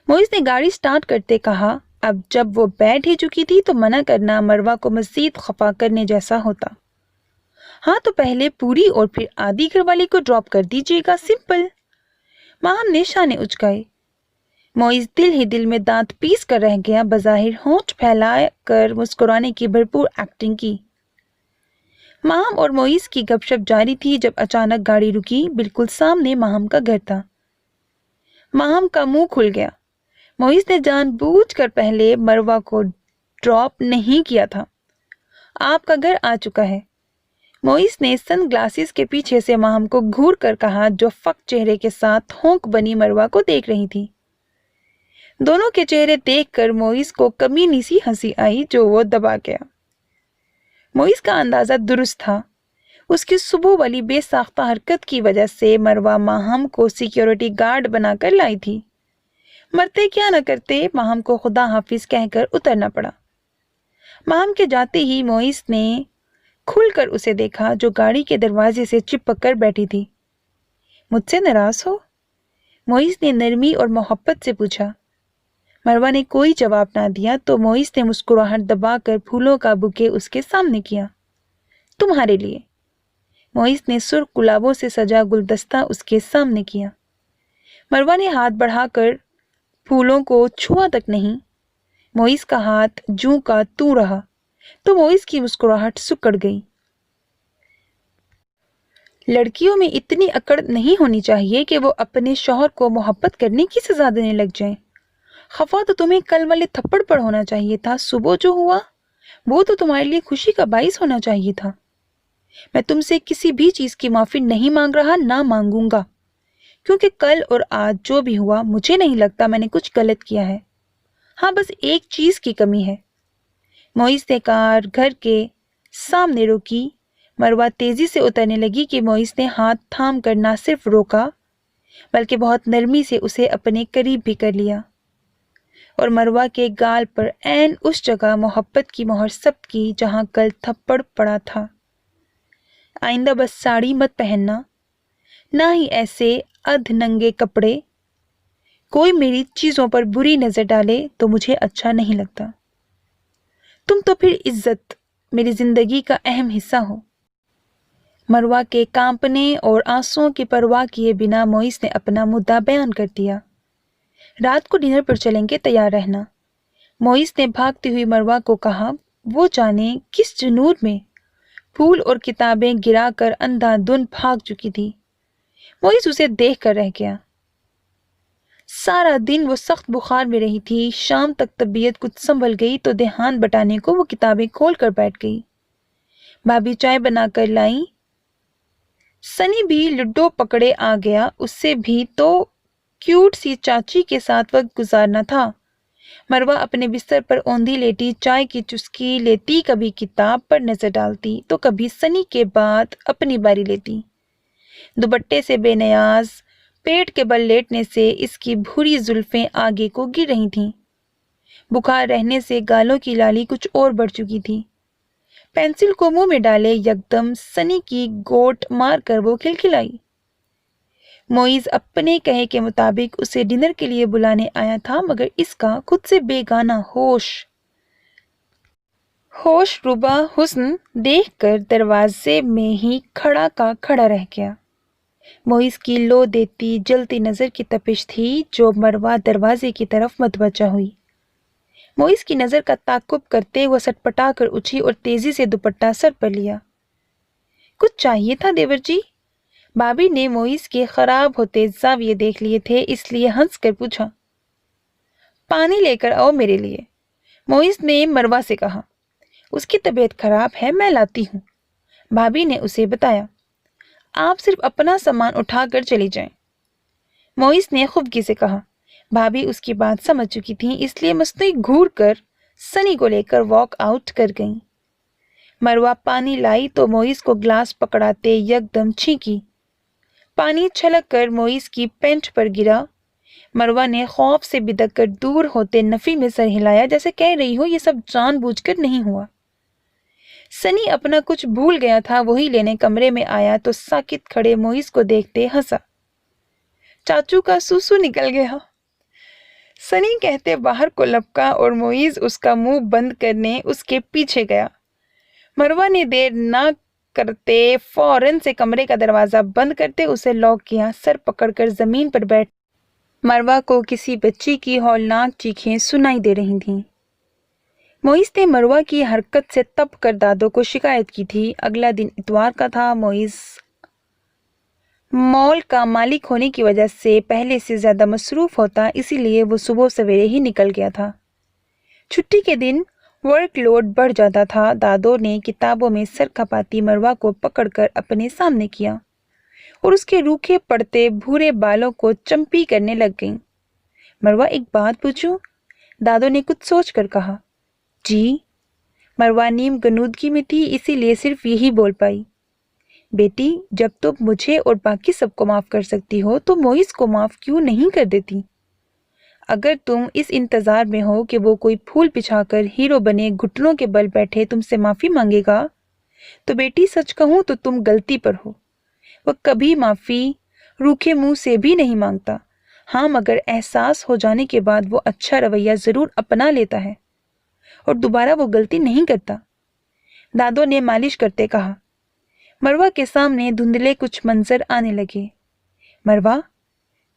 موئز نے گاڑی سٹارٹ کرتے کہا۔ اب جب وہ بیٹھ ہی چکی تھی تو منع کرنا مروہ کو مزید خفا کرنے جیسا ہوتا۔ ہاں تو پہلے پوری اور پھر آدھی گھر والی کو ڈراپ کر دیجیے گا، سمپل۔ ماہم نے شانے اچکائے۔ موئز دل ہی دل میں دانت پیس کر رہ گیا، بظاہر ہونٹ پھیلا کر مسکرانے کی بھرپور ایکٹنگ کی۔ ماہم اور موئز کی گپ شپ جاری تھی جب اچانک گاڑی رکی۔ بالکل سامنے ماہم کا گھر تھا۔ ماہم کا منہ کھل گیا۔ موئز نے جان بوجھ کر پہلے مروہ کو ڈراپ نہیں کیا تھا۔ آپ کا گھر آ چکا ہے، موئز نے سن گلاسز کے پیچھے سے ماہم کو گھور کر کہا، جو فقط چہرے کے ساتھ ہونک بنی مروہ کو دیکھ رہی تھی۔ دونوں کے چہرے دیکھ کر موئز کو کمینی سی ہنسی آئی، جو وہ دبا گیا۔ موئز کا اندازہ درست تھا۔ اس کی صبح والی بے ساختہ حرکت کی وجہ سے مروہ ماہم کو سیکیورٹی گارڈ بنا کر لائی تھی۔ مرتے کیا نہ کرتے، ماہم کو خدا حافظ کہہ کر اترنا پڑا۔ ماہم کے جاتے ہی موئز نے کھل کر اسے دیکھا، جو گاڑی کے دروازے سے چپک کر بیٹھی تھی۔ مجھ سے ناراض ہو؟ موئز نے نرمی اور محبت سے پوچھا۔ مروہ نے کوئی جواب نہ دیا تو موئز نے مسکراہٹ دبا کر پھولوں کا بوکے اس کے سامنے کیا۔ تمہارے لیے۔ موئز نے سرخ گلابوں سے سجا گلدستہ اس کے سامنے کیا۔ مروہ نے ہاتھ بڑھا کر پھولوں کو چھوا تک نہیں۔ موئز کا ہاتھ جوں کا توں رہا تو موئز کی مسکراہٹ سکڑ گئی۔ لڑکیوں میں اتنی اکڑ نہیں ہونی چاہیے کہ وہ اپنے شوہر کو محبت کرنے کی سزا دینے لگ جائیں۔ خفا تو تمہیں کل والے تھپڑ پر ہونا چاہیے تھا۔ صبح جو ہوا وہ تو تمہارے لیے خوشی کا باعث ہونا چاہیے تھا۔ میں تم سے کسی بھی چیز کی معافی نہیں مانگ رہا، نہ مانگوں گا، کیونکہ کل اور آج جو بھی ہوا مجھے نہیں لگتا میں نے کچھ غلط کیا ہے۔ ہاں بس ایک چیز کی کمی ہے۔ موئز نے کار گھر کے سامنے روکی۔ مروہ تیزی سے اترنے لگی کہ موئز نے ہاتھ تھام کر نہ صرف روکا بلکہ بہت نرمی سے اسے اپنے قریب بھی کر لیا، اور مروہ کے گال پر عین اس جگہ محبت کی مہر ثبت کی جہاں کل تھپڑ پڑا تھا۔ آئندہ بس ساڑی مت پہننا، نہ ہی ایسے ادھ ننگے کپڑے۔ کوئی میری چیزوں پر بری نظر ڈالے تو مجھے اچھا نہیں لگتا۔ تم تو پھر عزت میری زندگی کا اہم حصہ ہو۔ مروہ کے کانپنے اور آنسوؤں کی پرواہ کیے بنا موئز نے اپنا مدعا بیان کر دیا۔ رات کو ڈنر پر چلیں گے، تیار رہنا۔ موئز نے بھاگتی ہوئی مروہ کو کہا۔ وہ جانے کس جنون میں پھول اور کتابیں گرا کر اندھا دھند بھاگ چکی تھی۔ موئز اسے دیکھ کر رہ گیا۔ سارا دن وہ سخت بخار میں رہی تھی۔ شام تک طبیعت کچھ سنبھل گئی تو دھیان بٹانے کو وہ کتابیں کھول کر بیٹھ گئی۔ بھابھی چائے بنا کر لائیں۔ سنی بھی لڈو پکڑے آ گیا۔ اس سے بھی تو کیوٹ سی چاچی کے ساتھ وقت گزارنا تھا۔ مروہ اپنے بستر پر اوندھی لیٹی چائے کی چسکی لیتی، کبھی کتاب پر نظر ڈالتی تو کبھی سنی کے بعد اپنی باری لیتی۔ دوپٹے سے بے نیاز پیٹ کے بل لیٹنے سے اس کی بھوری زلفیں آگے کو گر رہی تھیں۔ بخار رہنے سے گالوں کی لالی کچھ اور بڑھ چکی تھی۔ پینسل کو منہ میں ڈالے یکدم سنی کی گوٹ مار کر وہ کھلکھلائی۔ موئز اپنے کہے کے مطابق اسے ڈنر کے لیے بلانے آیا تھا، مگر اس کا خود سے بے گانہ ہوش ربا حسن دیکھ کر دروازے میں ہی کھڑا کا کھڑا رہ گیا۔ موئز کی لو دیتی جلتی نظر کی تپش تھی جو مروہ دروازے کی طرف متوجہ ہوئی۔ موئز کی نظر کا تعقب کرتے وہ سٹپٹا کر اٹھی اور تیزی سے دوپٹہ سر پر لیا۔ کچھ چاہیے تھا دیور جی؟ بھابھی نے موئز کے خراب ہوتے زاویے دیکھ لیے تھے، اس لیے ہنس کر پوچھا۔ پانی لے کر آؤ میرے لیے، موئز نے مروہ سے کہا۔ اس کی طبیعت خراب ہے، میں لاتی ہوں، بھابھی نے اسے بتایا۔ آپ صرف اپنا سامان اٹھا کر چلی جائیں، موئز نے خفگی سے کہا۔ بھابھی اس کی بات سمجھ چکی تھی، اس لیے مصنوعی گھور کر سنی کو لے کر واک آؤٹ کر گئیں۔ مروہ پانی لائی تو موئز کو گلاس پکڑاتے یکدم چھینکی۔ پانی چھلک کر موئز کی پینٹ پر گرا۔ مروہ نے خوف سے بدک کر دور ہوتے نفی میں سر ہلایا جیسے کہہ رہی ہو یہ سب جان بوجھ کر نہیں ہوا۔ سنی اپنا کچھ بھول گیا تھا، وہی لینے کمرے میں آیا تو ساکت کھڑے موئز کو دیکھتے ہنسا۔ چاچو کا سوسو نکل گیا، سنی کہتے باہر کو لپکا اور موئز اس کا منہ بند کرنے اس کے پیچھے گیا۔ مروہ نے دیر نہ کرتے فوراً سے کمرے کا دروازہ بند کرتے اسے لاک کیا، سر پکڑ کر زمین پر بیٹھ۔ مروہ کو کسی بچی کی ہولناک چیخیں سنائی دے رہی تھیں۔ موئز نے مروہ کی حرکت سے تپ کر دادو کو شکایت کی تھی۔ اگلا دن اتوار کا تھا۔ موئز مال کا مالک ہونے کی وجہ سے پہلے سے زیادہ مصروف ہوتا، اسی لیے وہ صبح سویرے ہی نکل گیا تھا۔ چھٹی کے دن ورک لوڈ بڑھ جاتا تھا۔ دادو نے کتابوں میں سر کھپاتی مروہ کو پکڑ کر اپنے سامنے کیا اور اس کے روکھے پڑتے بھورے بالوں کو چمپی کرنے لگ گئیں۔ مروہ ایک بات پوچھوں؟ دادو نے کچھ سوچ کر کہا۔ جی؟ مروہ نیم غنودگی میں تھی، اسی لیے صرف یہی بول پائی۔ بیٹی، جب تم مجھے اور باقی سب کو معاف کر سکتی ہو تو موئز کو معاف کیوں نہیں کر دیتی؟ اگر تم اس انتظار میں ہو کہ وہ کوئی پھول بچھا کر ہیرو بنے گھٹنوں کے بل بیٹھے تم سے معافی مانگے گا تو بیٹی سچ کہوں تو تم غلطی پر ہو۔ وہ کبھی معافی روکھے منہ سے بھی نہیں مانگتا، ہاں مگر احساس ہو جانے کے بعد وہ اچھا رویہ ضرور اپنا لیتا ہے اور دوبارہ وہ غلطی نہیں کرتا، دادو نے مالش کرتے کہا۔ مروہ کے سامنے دھندلے کچھ منظر آنے لگے۔ مروہ،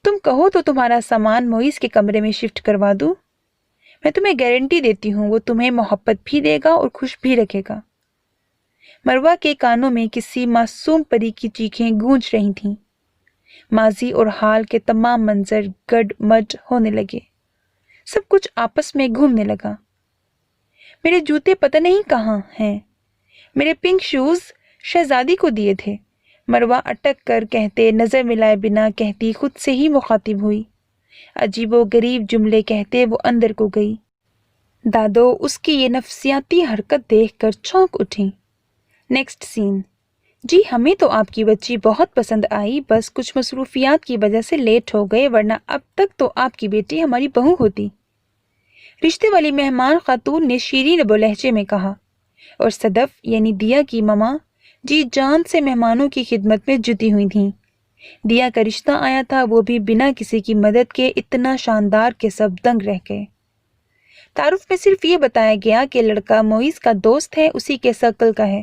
تم کہو تو تمہارا سامان موئز کے کمرے میں شفٹ کروا دوں، میں تمہیں گارنٹی دیتی ہوں وہ تمہیں محبت بھی دے گا اور خوش بھی رکھے گا۔ مروہ کے کانوں میں کسی معصوم پری کی چیخیں گونج رہی تھیں۔ ماضی اور حال کے تمام منظر گڈ مڈ ہونے لگے، سب کچھ آپس میں گھومنے لگا۔ میرے جوتے پتہ نہیں کہاں ہیں، میرے پنک شوز شہزادی کو دیے تھے، مروہ اٹک کر کہتے نظر ملائے بنا کہتی خود سے ہی مخاطب ہوئی۔ عجیب و غریب جملے کہتے وہ اندر کو گئی۔ دادو اس کی یہ نفسیاتی حرکت دیکھ کر چونک اٹھیں۔ نیکسٹ سین۔ جی ہمیں تو آپ کی بچی بہت پسند آئی، بس کچھ مصروفیات کی وجہ سے لیٹ ہو گئے، ورنہ اب تک تو آپ کی بیٹی ہماری بہو ہوتی، رشتے والی مہمان خاتون نے شیریں لب و لہجے میں کہا، اور صدف یعنی دیا کی ماما جی جان سے مہمانوں کی خدمت میں جٹی ہوئی تھیں۔ دیا کا رشتہ آیا تھا، وہ بھی بنا کسی کی مدد کے، اتنا شاندار کہ سب دنگ رہ گئے۔ تعارف میں صرف یہ بتایا گیا کہ لڑکا موئز کا دوست ہے، اسی کے سرکل کا ہے۔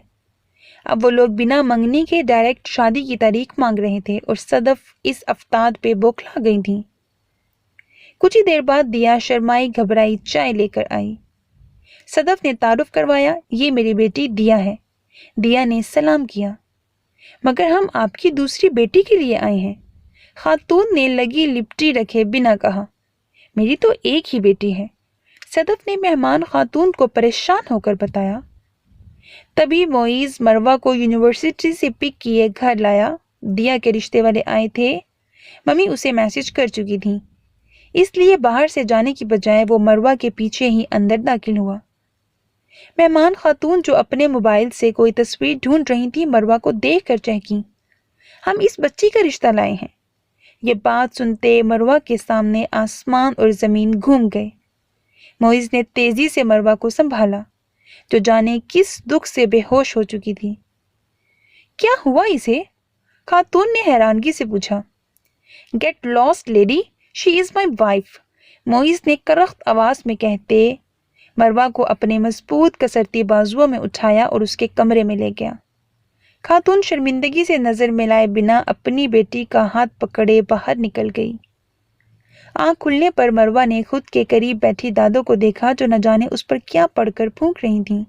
اب وہ لوگ بنا منگنی کے ڈائریکٹ شادی کی تاریخ مانگ رہے تھے اور صدف اس افتاد پہ بوکھلا گئی تھیں۔ کچھ ہی دیر بعد دیا شرمائی گھبرائی چائے لے کر آئی۔ صدف نے تعارف کروایا، یہ میری بیٹی دیا ہے۔ دیا نے سلام کیا۔ مگر ہم آپ کی دوسری بیٹی کے لیے آئے ہیں، خاتون نے لگی لپٹی رکھے بنا کہا۔ میری تو ایک ہی بیٹی ہے، صدف نے مہمان خاتون کو پریشان ہو کر بتایا۔ تبھی موئز مروہ کو یونیورسٹی سے پک کیے گھر لایا۔ دیا کے رشتے والے آئے تھے، ممی اسے میسج کر چکی تھیں، اس لیے باہر سے جانے کی بجائے وہ مروہ کے پیچھے ہی اندر داخل ہوا۔ مہمان خاتون جو اپنے موبائل سے کوئی تصویر ڈھونڈ رہی تھی مروہ کو دیکھ کر چہکیں۔ ہم اس بچی کا رشتہ لائے ہیں۔ یہ بات سنتے مروہ کے سامنے آسمان اور زمین گھوم گئے۔ موئز نے تیزی سے مروہ کو سنبھالا جو جانے کس دکھ سے بے ہوش ہو چکی تھی۔ کیا ہوا اسے؟ خاتون نے حیرانگی سے پوچھا۔ Get lost lady, she is my wife, Moiz نے کرخت آواز میں کہتے مروہ کو اپنے مضبوط کسرتی بازوؤں میں اٹھایا اور اس کے کمرے میں لے گیا۔ خاتون شرمندگی سے نظر ملائے بنا اپنی بیٹی کا ہاتھ پکڑے باہر نکل گئی۔ آنکھ کھلنے پر مروہ نے خود کے قریب بیٹھی دادو کو دیکھا جو نہ جانے اس پر کیا پڑھ کر پھونک رہی تھیں۔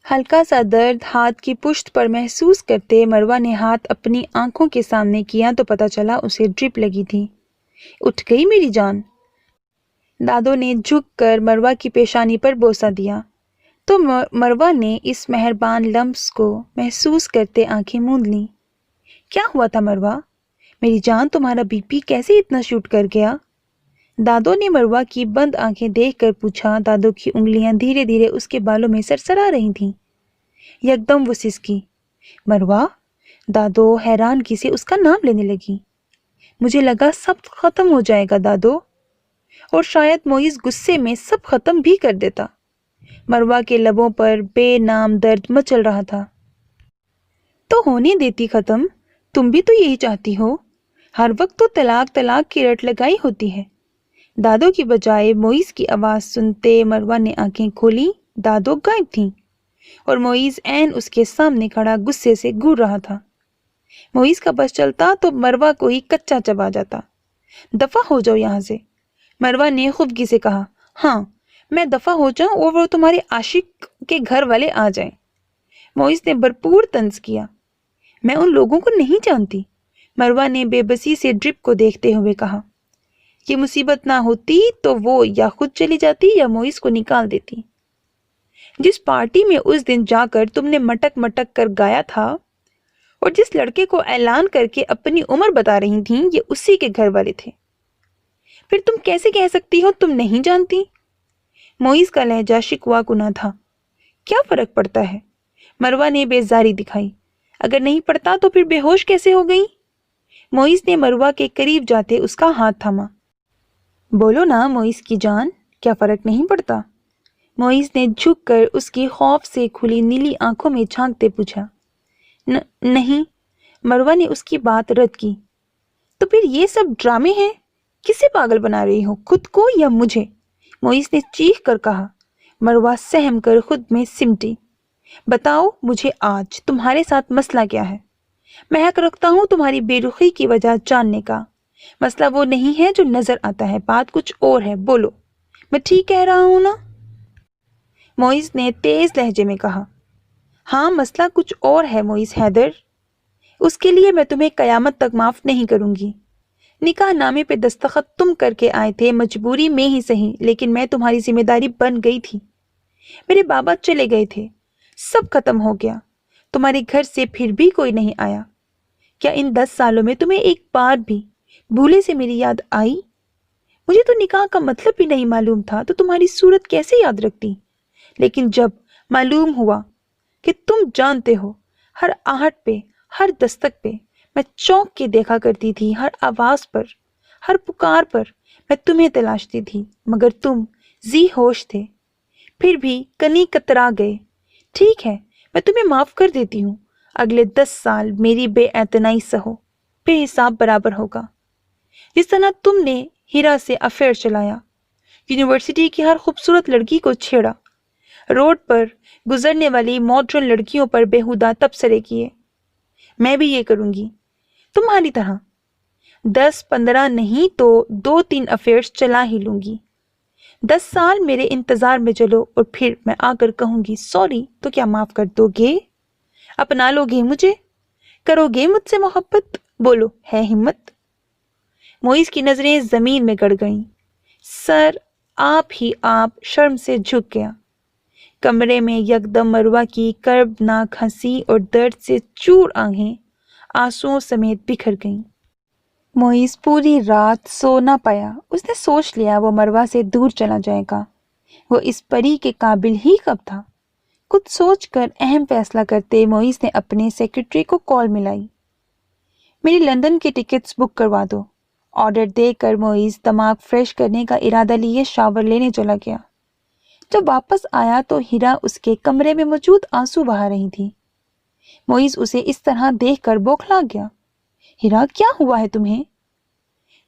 ہلکا سا درد ہاتھ کی پشت پر محسوس کرتے مروہ نے ہاتھ اپنی آنکھوں کے سامنے کیا تو پتہ چلا اسے ڈرپ لگی تھی۔ اٹھ گئی میری جان؟ دادو نے جھک کر مروہ کی پیشانی پر بوسہ دیا تو مروہ نے اس مہربان لمس کو محسوس کرتے آنکھیں موند لیں۔ کیا ہوا تھا مروہ؟ میری جان تمہارا بی پی کیسے اتنا شوٹ کر گیا؟ دادو نے مروہ کی بند آنکھیں دیکھ کر پوچھا۔ دادو کی انگلیاں دھیرے دھیرے اس کے بالوں میں سرسرا رہی تھیں۔ یکدم وہ سسکی۔ مروہ؟ دادو حیرانگی سے اس کا نام لینے لگی۔ مجھے لگا سب ختم ہو جائے گا دادو، اور شاید موئز غصے میں سب ختم بھی کر دیتا۔ مروہ کے لبوں پر بے نام درد مچل رہا تھا۔ تو ہونے دیتی ختم، تم بھی تو یہی چاہتی ہو، ہر وقت تو طلاق طلاق کی رٹ لگائی ہوتی ہے۔ دادو کی بجائے موئز کی آواز سنتے مروہ نے آنکھیں کھولی۔ دادو غائب تھیں اور موئز عین اس کے سامنے کھڑا غصے سے گھور رہا تھا۔ موئز کا بس چلتا تو مروہ کو ہی کچا چبا جاتا۔ دفع ہو جاؤ یہاں سے، مروہ نے خفگی سے کہا۔ ہاں میں دفع ہو جاؤں اور وہ تمہارے عاشق کے گھر والے آ جائیں؟ موئز نے بھرپور طنز کیا۔ میں ان لوگوں کو نہیں جانتی، مروہ نے بے بسی سے ڈرپ کو دیکھتے ہوئے کہا۔ یہ مصیبت نہ ہوتی تو وہ یا خود چلی جاتی یا موئز کو نکال دیتی۔ جس پارٹی میں اس دن جا کر تم نے مٹک مٹک کر گایا تھا اور جس لڑکے کو اعلان کر کے اپنی عمر بتا رہی تھیں، یہ اسی کے گھر والے تھے۔ پھر تم کیسے کہہ سکتی ہو تم نہیں جانتی؟ موئز کا لہجہ شکوہ کنا تھا۔ کیا فرق پڑتا ہے؟ مروہ نے بیزاری دکھائی۔ اگر نہیں پڑتا تو پھر بے ہوش کیسے ہو گئی؟ موئز نے مروہ کے قریب جاتے اس کا ہاتھ تھاما۔ بولو نا موئز کی جان، کیا فرق نہیں پڑتا؟ موئز نے جھک کر اس کی خوف سے کھلی نیلی آنکھوں میں جھانکتے پوچھا۔ نہیں، مروہ نے اس کی بات رد کی۔ تو پھر یہ سب ڈرامے ہیں؟ کسے پاگل بنا رہی ہو، خود کو یا مجھے؟ موئز نے چیخ کر کہا۔ مروہ سہم کر خود میں سمٹی۔ بتاؤ مجھے آج تمہارے ساتھ مسئلہ کیا ہے؟ میں حق رکھتا ہوں تمہاری بے رخی کی وجہ جاننے کا۔ مسئلہ وہ نہیں ہے جو نظر آتا ہے، بات کچھ اور ہے، بولو۔ میں ٹھیک کہہ رہا ہوں نا؟ موئز نے تیز لہجے میں کہا۔ ہاں مسئلہ کچھ اور ہے موئز حیدر، اس کے لیے میں تمہیں قیامت تک معاف نہیں کروں گی۔ نکاح نامے پہ دستخط تم کر کے آئے تھے، مجبوری میں ہی صحیح، لیکن میں تمہاری ذمہ داری بن گئی تھی۔ میرے بابا چلے گئے تھے، سب ختم ہو گیا، تمہارے گھر سے پھر بھی کوئی نہیں آیا۔ کیا ان 10 سالوں میں تمہیں ایک بار بھی بھولے سے میری یاد آئی؟ مجھے تو نکاح کا مطلب بھی نہیں معلوم تھا تو تمہاری صورت کیسے یاد رکھتی؟ لیکن جب معلوم ہوا کہ تم جانتے ہو، ہر آہٹ پہ، ہر دستک پہ میں چونک کے دیکھا کرتی تھی، ہر آواز پر، ہر پکار پر میں تمہیں تلاشتی تھی، مگر تم ذی ہوش تھے، پھر بھی کنی کترا گئے۔ ٹھیک ہے میں تمہیں معاف کر دیتی ہوں، اگلے 10 سال میری بے اعتنائی سہو، پھر حساب برابر ہوگا۔ جس طرح تم نے ہیرا سے افیئر چلایا، یونیورسٹی کی ہر خوبصورت لڑکی کو چھیڑا، روڈ پر گزرنے والی ماڈرن لڑکیوں پر بیہودہ تبصرے کیے، میں بھی یہ کروں گی تمہاری طرح۔ 10-15 نہیں تو 2-3 افیئرز چلا ہی لوں گی۔ 10 سال میرے انتظار میں چلو اور پھر میں آ کر کہوں گی سوری تو کیا معاف کر دو گے؟ اپنا لو گے مجھے؟ کرو گے مجھ سے محبت؟ بولو ہے ہمت؟ موئز کی نظریں زمین میں گڑ گئیں، سر آپ ہی آپ شرم سے جھک گیا۔ کمرے میں یکدم مروہ کی کربناک ہنسی اور درد سے چور آنکھیں آنسوؤں سمیت بکھر گئیں۔ موئز پوری رات سو نہ پایا۔ اس نے سوچ لیا وہ مروہ سے دور چلا جائے گا، وہ اس پری کے قابل ہی کب تھا؟ کچھ سوچ کر اہم فیصلہ کرتے موئز نے اپنے سیکرٹری کو کال ملائی۔ میری لندن کی ٹکٹس بک کروا دو۔ آرڈر دے کر موئز دماغ فریش کرنے کا ارادہ لیے شاور لینے چلا گیا۔ جب واپس آیا تو ہیرا اس کے کمرے میں موجود آنسو بہا رہی تھی۔ موئز اسے اس طرح دیکھ کر بوکھلا گیا۔ ہیرا کیا ہوا ہے تمہیں؟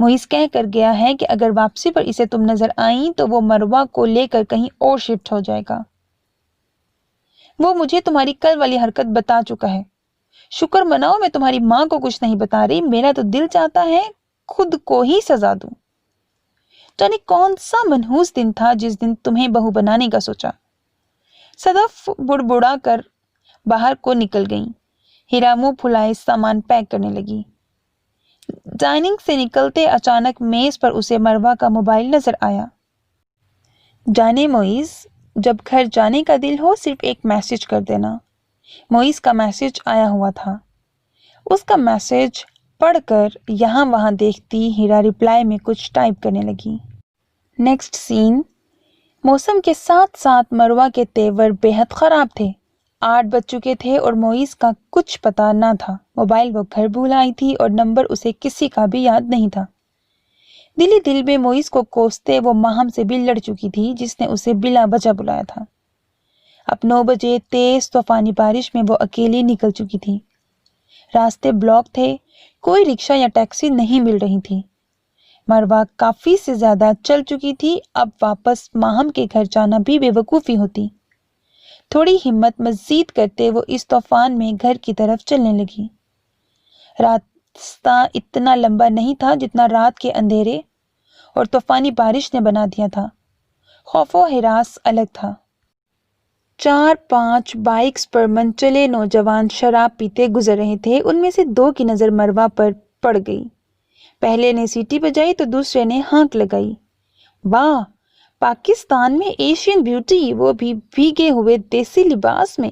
موئز کہہ کر گیا ہے کہ اگر واپسی پر اسے تم نظر آئیں تو وہ مروہ کو لے کر کہیں اور شفٹ ہو جائے گا۔ وہ مجھے تمہاری کل والی حرکت بتا چکا ہے۔ شکر مناؤ میں تمہاری ماں کو کچھ نہیں بتا رہی، میرا تو دل چاہتا ہے خود کو ہی سزا دوں۔ جانے کون سا منحوس دن تھا جس دن تمہیں بہو بنانے کا سوچا۔ صدف بڑبڑا کر باہر کو نکل گئیں۔ ہیرا منہ پھلائے سامان پیک کرنے لگی۔ ڈائننگ سے نکلتے اچانک میز پر اسے مروہ کا موبائل نظر آیا۔ جانے موئز، جب گھر جانے کا دل ہو صرف ایک میسج کر دینا۔ موئز کا میسج آیا ہوا تھا۔ اس کا میسج پڑھ کر یہاں وہاں دیکھتی ہیرا رپلائی میں کچھ ٹائپ کرنے لگی۔ نیکسٹ سین، موسم کے ساتھ ساتھ مروہ کے تیور بے حد خراب تھے۔ 8 بج چکے تھے اور موئز کا کچھ پتہ نہ تھا۔ موبائل وہ گھر بھول آئی تھی اور نمبر اسے کسی کا بھی یاد نہیں تھا۔ دل ہی دل میں موئز کو کوستے وہ ماہم سے بھی لڑ چکی تھی جس نے اسے بلا وجہ بلایا تھا۔ اب 9 بجے تیز طوفانی بارش میں وہ اکیلی نکل چکی تھی۔ راستے بلاک تھے، کوئی رکشہ یا ٹیکسی نہیں مل رہی تھی۔ مروہ کافی سے زیادہ چل چکی تھی، اب واپس ماہم کے گھر جانا بھی بے وقوفی ہوتی۔ تھوڑی ہمت مزید کرتے وہ اس طوفان میں گھر کی طرف چلنے لگی۔ راستہ اتنا لمبا نہیں تھا جتنا رات کے اندھیرے اور طوفانی بارش نے بنا دیا تھا۔ خوف و ہراس الگ تھا۔ 4-5 بائکس پر منچلے نوجوان شراب پیتے گزر رہے تھے۔ ان میں سے 2 کی نظر مروہ پر پڑ گئی۔ پہلے نے سیٹی بجائی تو دوسرے نے ہانک لگائی۔ واہ، پاکستان میں ایشین بیوٹی، وہ بھی بھیگے ہوئے دیسی لباس میں۔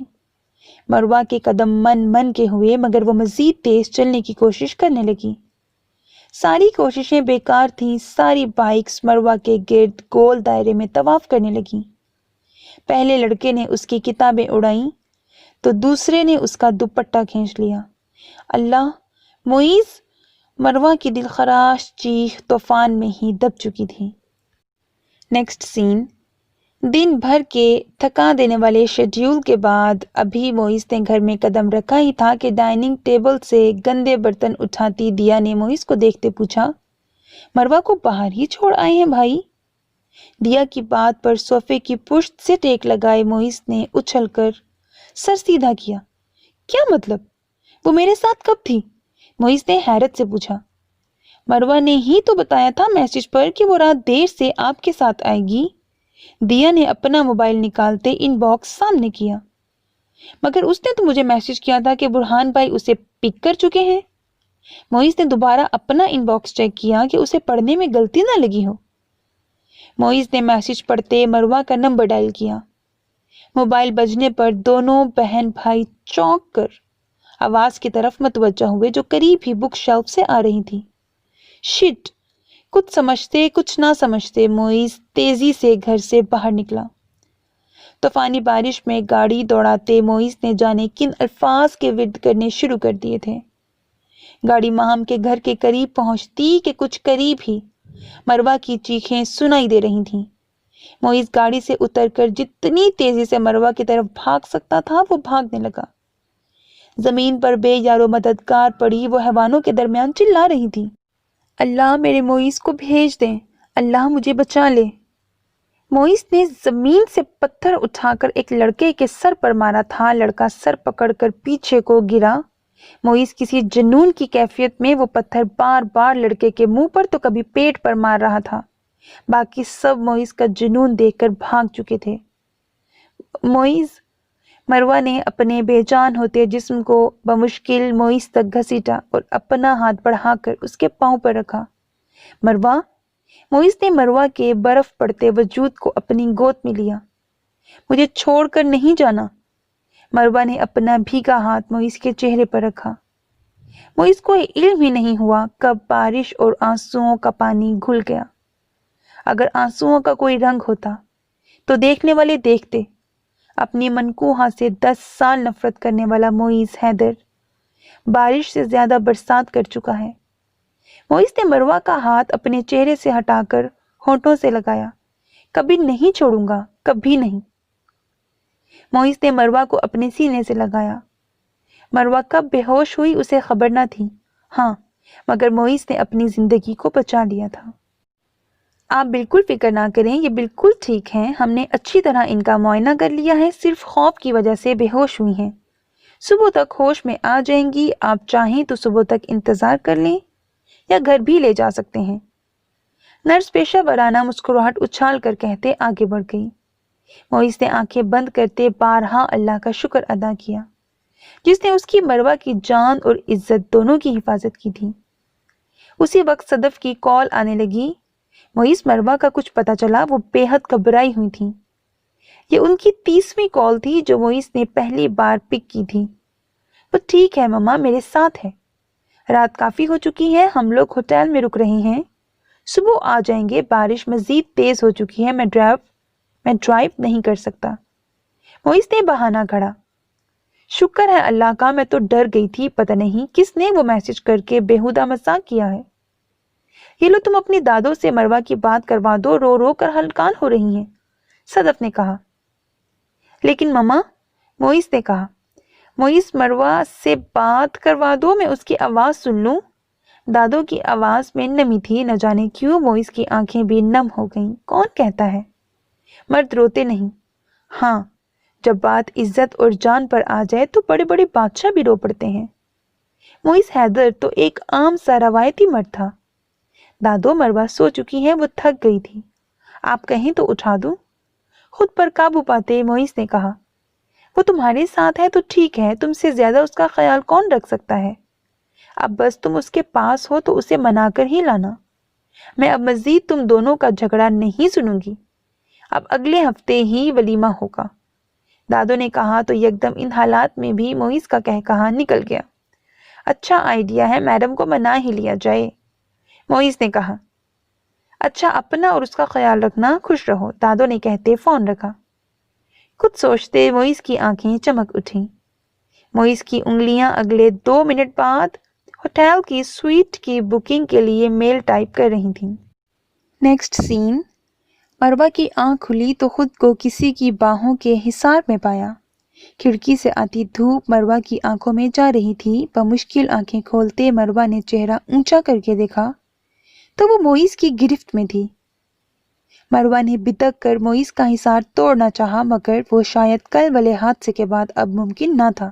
مروہ کے قدم من کے ہوئے مگر وہ مزید تیز چلنے کی کوشش کرنے لگی۔ ساری کوششیں بیکار تھیں۔ ساری بائکس مروہ کے گرد گول دائرے میں طواف کرنے لگیں۔ پہلے لڑکے نے اس کی کتابیں اڑائیں تو دوسرے نے اس کا دوپٹہ کھینچ لیا۔ اللہ، موئز! مروہ کی دلخراش چیخ طوفان میں ہی دب چکی تھی۔ نیکسٹ سین، دن بھر کے تھکا دینے والے شیڈیول کے بعد ابھی موئز نے گھر میں قدم رکھا ہی تھا کہ ڈائننگ ٹیبل سے گندے برتن اٹھاتی دیا نے موئز کو دیکھتے پوچھا، مروہ کو باہر ہی چھوڑ آئے ہیں بھائی؟ دیا کی بات پر صوفے کی پشت سے ٹیک لگائے موئز نے اچھل کر سر سیدھا کیا۔ کیا مطلب؟ وہ میرے ساتھ کب تھی؟ موئز نے حیرت سے پوچھا۔ مروہ نے ہی تو بتایا تھا میسج پر کہ وہ رات دیر سے آپ کے ساتھ آئے گی۔ دیا نے اپنا موبائل نکالتے ان باکس سامنے کیا۔ مگر اس نے تو مجھے میسج کیا تھا کہ برہان بھائی اسے پک کر چکے ہیں۔ موئز نے دوبارہ اپنا ان باکس چیک کیا کہ اسے پڑھنے میں غلطی نہ لگی ہو۔ موئز نے میسج پڑھتے مروہ کا نمبر ڈائل کیا۔ موبائل بجنے پر دونوں بہن بھائی چونک کر آواز کی طرف متوجہ ہوئے جو قریب ہی بک شیلف سے آ رہی تھی۔ شٹ! کچھ سمجھتے کچھ نہ سمجھتے موئز تیزی سے گھر سے باہر نکلا۔ طوفانی بارش میں گاڑی دوڑاتے موئز نے جانے کن الفاظ کے ورد کرنے شروع کر دیے تھے۔ گاڑی ماہم کے گھر کے قریب پہنچتی کہ کچھ قریب ہی مروہ کی چیخیں سنائی دے رہی تھیں۔ موئز گاڑی سے اتر کر جتنی تیزی سے مروہ کی طرف بھاگ سکتا تھا وہ بھاگنے لگا۔ زمین پر بے یار و مددگار پڑی وہ حیوانوں کے درمیان چلا رہی تھی، اللہ میرے موئز کو بھیج دیں، اللہ مجھے بچا لے۔ موئز نے زمین سے پتھر اٹھا کر ایک لڑکے کے سر پر مارا تھا۔ لڑکا سر پکڑ کر پیچھے کو گرا۔ موئز کسی جنون کی کیفیت میں وہ پتھر بار بار لڑکے کے منہ پر تو کبھی پیٹ پر مار رہا تھا۔ باقی سب موئز کا جنون دیکھ کر بھاگ چکے تھے۔ موئز! مروہ نے اپنے بے جان ہوتے جسم کو بمشکل موئز تک گھسیٹا اور اپنا ہاتھ بڑھا کر اس کے پاؤں پر رکھا۔ مروہ! موئز نے مروہ کے برف پڑتے وجود کو اپنی گود میں لیا۔ مجھے چھوڑ کر نہیں جانا۔ مروہ نے اپنا بھیگا ہاتھ موئز کے چہرے پر رکھا۔ موئز کو علم ہی نہیں ہوا کب بارش اور آنسوؤں کا پانی گھل گیا۔ اگر آنسوؤں کا کوئی رنگ ہوتا تو دیکھنے والے دیکھتے۔ اپنی منکوہا سے 10 سال نفرت کرنے والا موئز حیدر بارش سے زیادہ برسات کر چکا ہے۔ موئز نے مروہ کا ہاتھ اپنے چہرے سے ہٹا کر ہونٹوں سے لگایا۔ کبھی نہیں چھوڑوں گا، کبھی نہیں۔ موئز نے مروہ کو اپنے سینے سے لگایا۔ مروہ کب بے ہوش ہوئی اسے خبر نہ تھی۔ ہاں، مگر موئز نے اپنی زندگی کو بچا لیا تھا۔ آپ بالکل فکر نہ کریں، یہ بالکل ٹھیک ہیں، ہم نے اچھی طرح ان کا معائنہ کر لیا ہے، صرف خوف کی وجہ سے بے ہوش ہوئی ہیں، صبح تک ہوش میں آ جائیں گی، آپ چاہیں تو صبح تک انتظار کر لیں یا گھر بھی لے جا سکتے ہیں۔ نرس پیشہ ورانہ مسکراہٹ اچھال کر کہتے آگے بڑھ گئی۔ موئز نے آنکھیں بند کرتے بارہا اللہ کا شکر ادا کیا جس نے اس کی مروہ کی جان اور عزت دونوں کی حفاظت کی تھی۔ اسی وقت صدف کی کال آنے لگی۔ موئز مروہ کا کچھ پتا چلا، وہ بے حد گھبرائی ہوئی تھی۔ یہ ان کی 30ویں کال تھی جو موئز نے پہلی بار پک کی تھی۔ وہ ٹھیک ہے مما، میرے ساتھ ہے، رات کافی ہو چکی ہے، ہم لوگ ہوٹل میں رک رہے ہیں، صبح آ جائیں گے، بارش مزید تیز ہو چکی ہے، میں ڈرائیو نہیں کر سکتا۔ موئز نے بہانہ گھڑا۔ شکر ہے اللہ کا، میں تو ڈر گئی تھی، پتہ نہیں کس نے وہ میسج کر کے بےہودہ مذاق کیا ہے۔ یہ لو تم اپنی دادوں سے مروہ کی بات کروا دو، رو رو کر ہلکان ہو رہی ہیں، صدف نے کہا۔ لیکن مما، موئز نے کہا، موئز مروہ سے بات کروا دو، میں اس کی آواز سن لوں۔ دادوں کی آواز میں نمی تھی، نہ جانے کیوں موئز کی آنکھیں بھی نم ہو گئیں۔ کون کہتا ہے مرد روتے نہیں؟ ہاں، جب بات عزت اور جان پر آ جائے تو بڑے بڑے بادشاہ بھی رو پڑتے ہیں۔ موئز حیدر تو ایک عام سا روایتی مرد تھا۔ دادو، مروہ سو چکی ہے، وہ تھک گئی تھی، آپ کہیں تو اٹھا دوں؟ خود پر قابو پاتے موئز نے کہا، وہ تمہارے ساتھ ہے تو ٹھیک ہے، تم سے زیادہ اس کا خیال کون رکھ سکتا ہے؟ اب بس تم اس کے پاس ہو تو اسے منا کر ہی لانا۔ میں اب مزید تم دونوں کا جھگڑا نہیں سنوں گی، اب اگلے ہفتے ہی ولیمہ ہوگا۔ دادو نے کہا تو یکدم ان حالات میں بھی موئز کا کہا نکل گیا۔ اچھا آئیڈیا ہے، میڈم کو منا ہی لیا جائے، موئز نے کہا۔ اچھا، اپنا اور اس کا خیال رکھنا، خوش رہو، دادو نے کہتے فون رکھا۔ کچھ سوچتے موئز کی آنکھیں چمک اٹھیں۔ موئز کی انگلیاں اگلے 2 منٹ بعد ہوٹل کی سویٹ کی بکنگ کے لیے میل ٹائپ کر رہی تھیں۔ نیکسٹ سین، مروہ کی آنکھ کھلی تو خود کو کسی کی باہوں کے حصار میں پایا۔ کھڑکی سے آتی دھوپ مروہ کی آنکھوں میں جا رہی تھی۔ بمشکل آنکھیں کھولتے مروہ نے چہرہ اونچا کر کے دیکھا تو وہ موئز کی گرفت میں تھی۔ مروہ نے بتک کر موئز کا حصار توڑنا چاہا، مگر وہ شاید کل والے حادثے کے بعد اب ممکن نہ تھا۔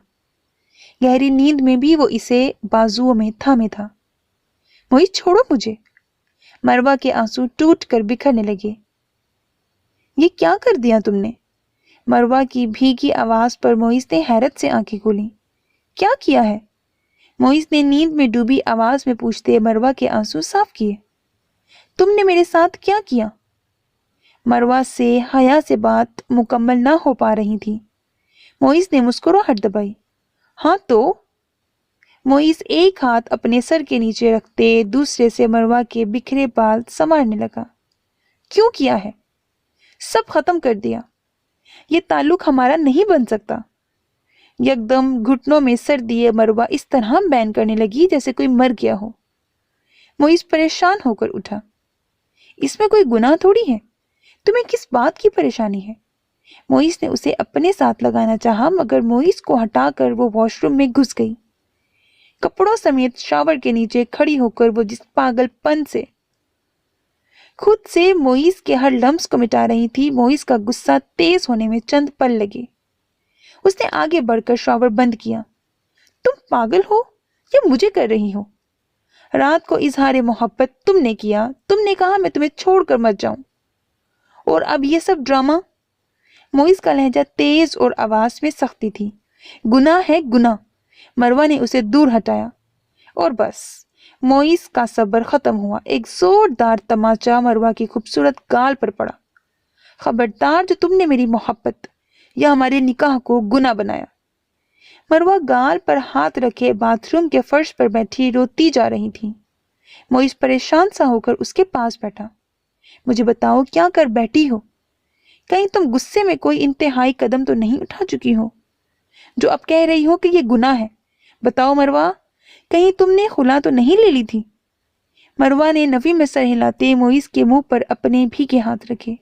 گہری نیند میں بھی وہ اسے بازوؤں میں تھامے تھا۔ موئز، چھوڑو مجھے، مروہ کے آنسو ٹوٹ کر بکھرنے لگے۔ یہ کیا کر دیا تم نے؟ مروہ کی بھیگی آواز پر موئز نے حیرت سے آنکھیں کھولیں۔ کیا کیا ہے؟ موئز نے نیند میں ڈوبی آواز میں پوچھتے مروہ کے آنسو صاف کیے۔ تم نے میرے ساتھ کیا کیا؟ مروہ سے حیا سے بات مکمل نہ ہو پا رہی تھی۔ موئز نے مسکراہٹ دبائی۔ ہاں تو؟ موئز ایک ہاتھ اپنے سر کے نیچے رکھتے دوسرے سے مروہ کے بکھرے بال سنوارنے لگا۔ کیوں کیا ہے؟ سب ختم کر دیا، یہ تعلق ہمارا نہیں بن سکتا۔ یکدم گھٹنوں میں سر دیے مروہ اس طرح بین کرنے لگی جیسے کوئی مر گیا ہو۔ موئز پریشان ہو کر اٹھا۔ اس میں کوئی گناہ تھوڑی ہے، تمہیں کس بات کی پریشانی ہے؟ موئز نے اسے اپنے ساتھ لگانا چاہا، مگر موئز کو ہٹا کر وہ واش روم میں گھس گئی۔ کپڑوں سمیت شاور کے نیچے کھڑی ہو کر وہ جس پاگل پن سے خود سے موئز کے ہر لمس کو مٹا رہی تھی، موئز کا غصہ تیز ہونے میں چند پل لگے۔ اس نے آگے بڑھ کر شاور بند کیا۔ تم پاگل ہو یا مجھے کر رہی ہو؟ رات کو اظہار محبت تم نے کیا، تم نے کہا میں تمہیں چھوڑ کر مت جاؤں، اور اب یہ سب ڈرامہ؟ موئز کا لہجہ تیز اور آواز میں سختی تھی۔ گناہ ہے گناہ۔ مروہ نے اسے دور ہٹایا، اور بس موئز کا صبر ختم ہوا۔ ایک زوردار تماچا مروہ کی خوبصورت گال پر پڑا۔ خبردار جو تم نے میری محبت یا ہمارے نکاح کو گناہ بنایا۔ مروہ گال پر ہاتھ رکھے باتھ روم کے فرش پر بیٹھی روتی جا رہی تھی۔ موئز پریشان سا ہو کر اس کے پاس بیٹھا۔ مجھے بتاؤ کیا کر بیٹھی ہو؟ کہیں تم غصے میں کوئی انتہائی قدم تو نہیں اٹھا چکی ہو جو اب کہہ رہی ہو کہ یہ گناہ ہے؟ بتاؤ مروہ، کہیں تم نے خلا تو نہیں لے لی تھی؟ مروہ نے نفی میں سر ہلاتے موئز کے منہ پر اپنے بھیگے ہاتھ رکھے۔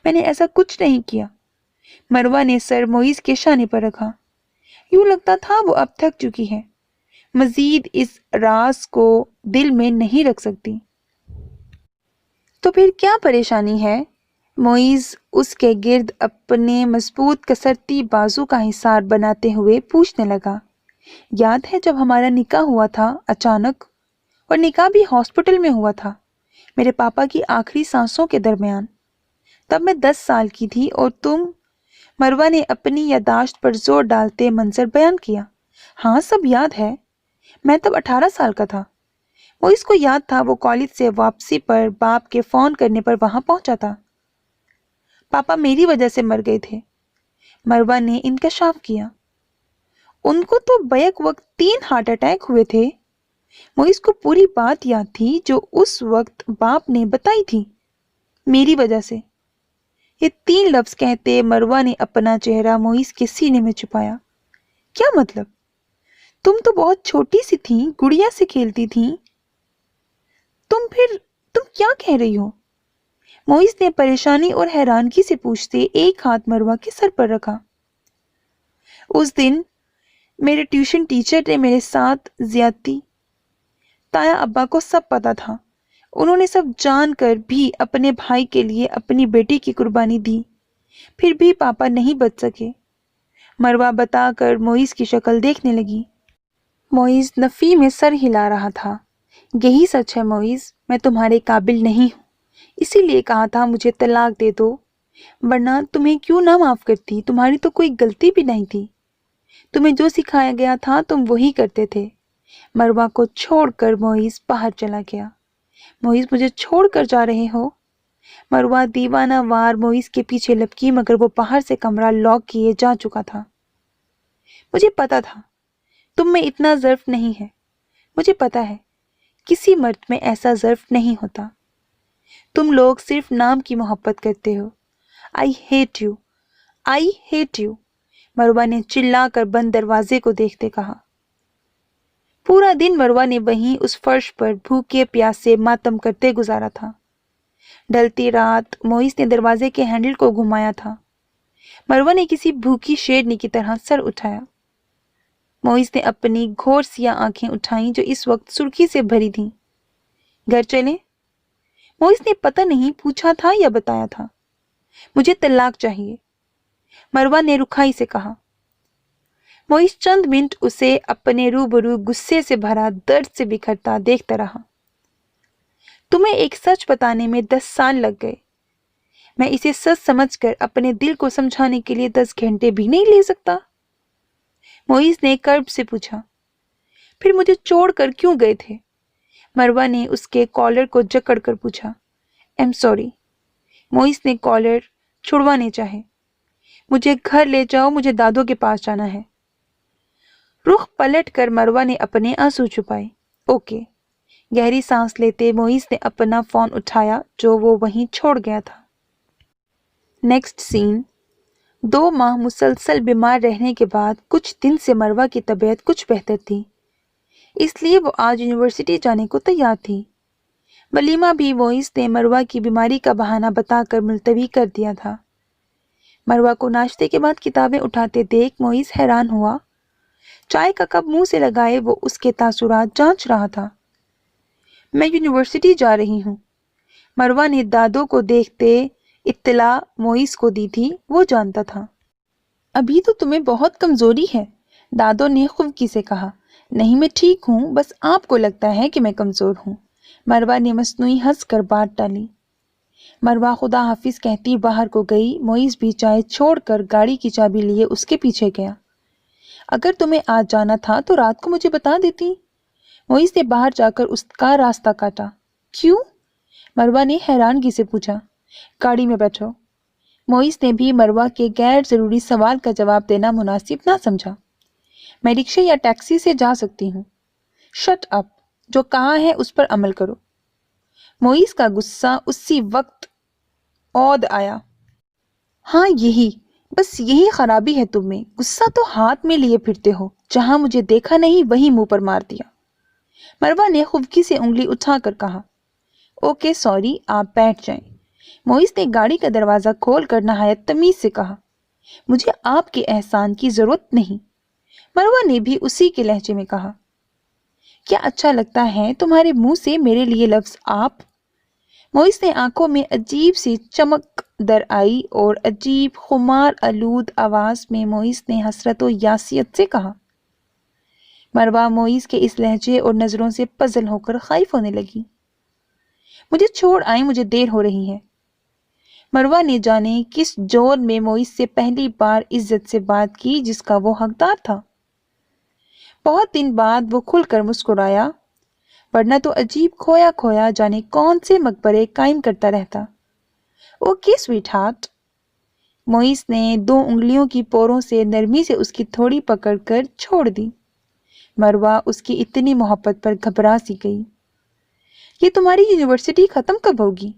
میں نے ایسا کچھ نہیں کیا۔ مروہ نے سر موئز کے شانے پر رکھا۔ یوں لگتا تھا وہ اب تھک چکی ہے۔ مزید اس راز کو دل میں نہیں رکھ سکتی۔ تو پھر کیا پریشانی ہے؟ معیز اس کے گرد اپنے مضبوط کسرتی بازو کا حصار بناتے ہوئے پوچھنے لگا۔ یاد ہے جب ہمارا نکاح ہوا تھا اچانک، اور نکاح بھی ہاسپٹل میں ہوا تھا، میرے پاپا کی آخری سانسوں کے درمیان۔ تب میں 10 سال کی تھی اور تم؟ مروہ نے اپنی یادداشت پر زور ڈالتے منظر بیان کیا۔ ہاں سب یاد ہے، میں تب 18 سال کا تھا۔ وہ اس کو یاد تھا وہ کالج سے واپسی پر باپ کے فون کرنے پر وہاں پہنچا تھا۔ پاپا میری وجہ سے مر گئے تھے، مروہ نے انکشاف کیا۔ ان کو تو بیک وقت 3 ہارٹ اٹیک ہوئے تھے۔ معیز کو پوری بات یاد تھی جو اس وقت باپ نے بتائی تھی، میری وجہ سے۔ یہ 3 لفظ کہتے مروہ نے اپنا چہرہ معیز کے سینے میں چھپایا۔ کیا مطلب؟ تم تو بہت چھوٹی سی تھیں، گڑیا سے کھیلتی تھیں۔ تم کیا کہہ رہی ہو؟ معیز نے پریشانی اور حیرانگی سے پوچھتے ایک ہاتھ مروہ کے سر پر رکھا۔ اس دن میرے ٹیوشن ٹیچر نے میرے ساتھ زیادتی، تایا ابا کو سب پتا تھا۔ انہوں نے سب جان کر بھی اپنے بھائی کے لیے اپنی بیٹی کی قربانی دی، پھر بھی پاپا نہیں بچ سکے۔ مروہ بتا کر معیز کی شکل دیکھنے لگی۔ معیز نفی میں سر ہلا رہا تھا۔ یہی سچ ہے معیز، میں تمہارے قابل نہیں ہوں، اسی لیے کہا تھا مجھے طلاق دے دو، ورنہ تمہیں کیوں نہ معاف کرتی؟ تمہاری تو کوئی غلطی بھی نہیں تھی، تمہیں جو سکھایا گیا تھا تم وہی کرتے تھے۔ مروہ کو چھوڑ کر معیز باہر چلا گیا۔ معیز مجھے چھوڑ کر جا رہے ہو؟ مروہ دیوانہ وار معیز کے پیچھے لپکی، مگر وہ باہر سے کمرہ لاک کیے جا چکا تھا۔ مجھے پتا تھا تم میں اتنا ظرف نہیں ہے، مجھے پتا ہے کسی مرد میں ایسا ظرف نہیں ہوتا، تم لوگ صرف نام کی محبت کرتے ہو۔ I hate you, I hate you، Marwa نے چلا کر بند دروازے کو دیکھتے کہا۔ پورا دن مروہ نے وہیں اس فرش پر بھوکے پیاسے ماتم کرتے گزارا تھا۔ ڈھلتی رات معیز نے دروازے کے ہینڈل کو گھمایا تھا۔ مروہ نے کسی بھوکی شیرنی کی طرح سر اٹھایا۔ معیز نے اپنی گھور سیاہ آنکھیں اٹھائیں جو اس وقت سرخی سے بھری تھیں۔ گھر چلیں؟ معیز نے پتہ نہیں پوچھا تھا یا بتایا تھا۔ مجھے طلاق چاہیے، مروہ نے رکھائی سے کہا۔ معیز چند منٹ اسے اپنے روبرو غصے سے بھرا درد سے بکھرتا دیکھتا رہا۔ تمہیں ایک سچ بتانے میں 10 سال لگ گئے، میں اسے سچ سمجھ کر اپنے دل کو سمجھانے کے لیے 10 گھنٹے بھی نہیں لے سکتا؟ معیز نے کرب سے پوچھا۔ پھر مجھے چھوڑ کر کیوں گئے تھے؟ مروہ نے اس کے کالر کو جکڑ کر پوچھا۔ I'm sorry، معیز نے کالر چھڑوانے چاہے۔ مجھے گھر لے جاؤ، مجھے دادوں کے پاس جانا ہے۔ رخ پلٹ کر مروہ نے اپنے آنسو چھپائے۔ اوکے، گہری سانس لیتے معیز نے اپنا فون اٹھایا جو وہ وہیں چھوڑ گیا تھا۔ نیکسٹ سین، 2 ماہ مسلسل بیمار رہنے کے بعد کچھ دن سے مروہ کی طبیعت کچھ بہتر تھی، اس لیے وہ آج یونیورسٹی جانے کو تیار تھی۔ ولیمہ بھی معیز نے مروہ کی بیماری کا بہانہ بتا کر ملتوی کر دیا تھا۔ مروہ کو ناشتے کے بعد کتابیں اٹھاتے دیکھ معیز حیران ہوا۔ چائے کا کپ منہ سے لگائے وہ اس کے تاثرات جانچ رہا تھا۔ میں یونیورسٹی جا رہی ہوں، مروہ نے دادوں کو دیکھتے اطلاع معیز کو دی تھی، وہ جانتا تھا۔ ابھی تو تمہیں بہت کمزوری ہے، دادوں نے خفگی سے کہا۔ نہیں میں ٹھیک ہوں، بس آپ کو لگتا ہے کہ میں کمزور ہوں، مروہ نے مصنوعی ہنس کر بات ٹالی۔ مروہ خدا حافظ کہتی باہر کو گئی۔ معیز بھی چائے چھوڑ کر گاڑی کی چابی لیے اس کے پیچھے گیا۔ اگر تمہیں آج جانا تھا تو رات کو مجھے بتا دیتی۔ معیز نے باہر جا کر اس کا راستہ کاٹا۔ کیوں؟ مروہ نے حیرانگی سے پوچھا۔ گاڑی میں بیٹھو۔ معیز نے بھی مروہ کے غیر ضروری سوال کا جواب دینا مناسب نہ سمجھا۔ میں رکشے یا ٹیکسی سے جا سکتی ہوں۔ شٹ اپ، جو کہا ہے اس پر عمل کرو۔ معیز کا غصہ اسی وقت عود آیا۔ ہاں بس یہی خرابی ہے تم میں، غصہ تو ہاتھ میں لیے پھرتے ہو، جہاں مجھے دیکھا نہیں وہیں منہ پر مار دیا۔ مروہ نے خفگی سے انگلی اٹھا کر کہا۔ اوکے سوری، آپ بیٹھ جائیں۔ معیز نے گاڑی کا دروازہ کھول کر نہایت تمیز سے کہا۔ مجھے آپ کے احسان کی ضرورت نہیں، مروہ نے بھی اسی کے لہجے میں کہا۔ کیا اچھا لگتا ہے تمہارے منہ سے میرے لیے لفظ آپ؟ موئس نے آنکھوں میں عجیب سی چمک در آئی اور عجیب خمار آلود آواز میں موئس نے حسرت و یاسیت سے کہا۔ مروہ موئس کے اس لہجے اور نظروں سے پزل ہو کر خائف ہونے لگی۔ مجھے چھوڑ آئیں، مجھے دیر ہو رہی ہے۔ مروہ نے جانے کس جور میں موئس سے پہلی بار عزت سے بات کی جس کا وہ حقدار تھا۔ بہت دن بعد وہ کھل کر مسکرایا، ورنہ تو عجیب کھویا کھویا جانے کون سے مقبرے قائم کرتا رہتا۔ Okay sweet heart. موئس نے 2 انگلیوں کی پوروں سے نرمی سے اس کی تھوڑی پکڑ کر چھوڑ دی۔ مروہ اس کی اتنی محبت پر گھبرا سی گئی۔ یہ تمہاری یونیورسٹی ختم کب ہوگی؟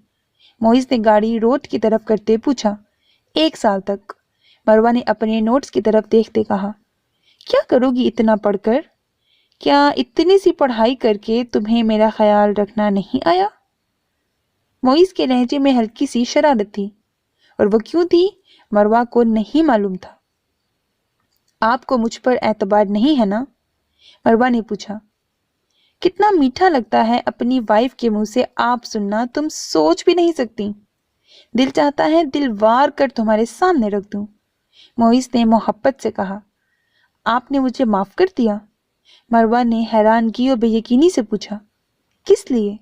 موئس نے گاڑی روڈ کی طرف کرتے پوچھا۔ 1 سال تک، مروہ نے اپنے نوٹس کی طرف دیکھتے کہا۔ کیا کرو گی اتنا پڑھ کر؟ کیا اتنی سی پڑھائی کر کے تمہیں میرا خیال رکھنا نہیں آیا؟ موئس کے لہجے میں ہلکی سی شرارت تھی، اور وہ کیوں تھی مروہ کو نہیں معلوم تھا۔ آپ کو مجھ پر اعتبار نہیں ہے نا؟ مروہ نے پوچھا۔ کتنا میٹھا لگتا ہے اپنی وائف کے منہ سے آپ سننا، تم سوچ بھی نہیں سکتی۔ دل چاہتا ہے دل وار کر تمہارے سامنے رکھ دوں۔ موئس نے محبت سے کہا۔ آپ نے مجھے معاف کر دیا؟ مروہ نے حیرانگی اور بے یقینی سے پوچھا۔ کس لیے؟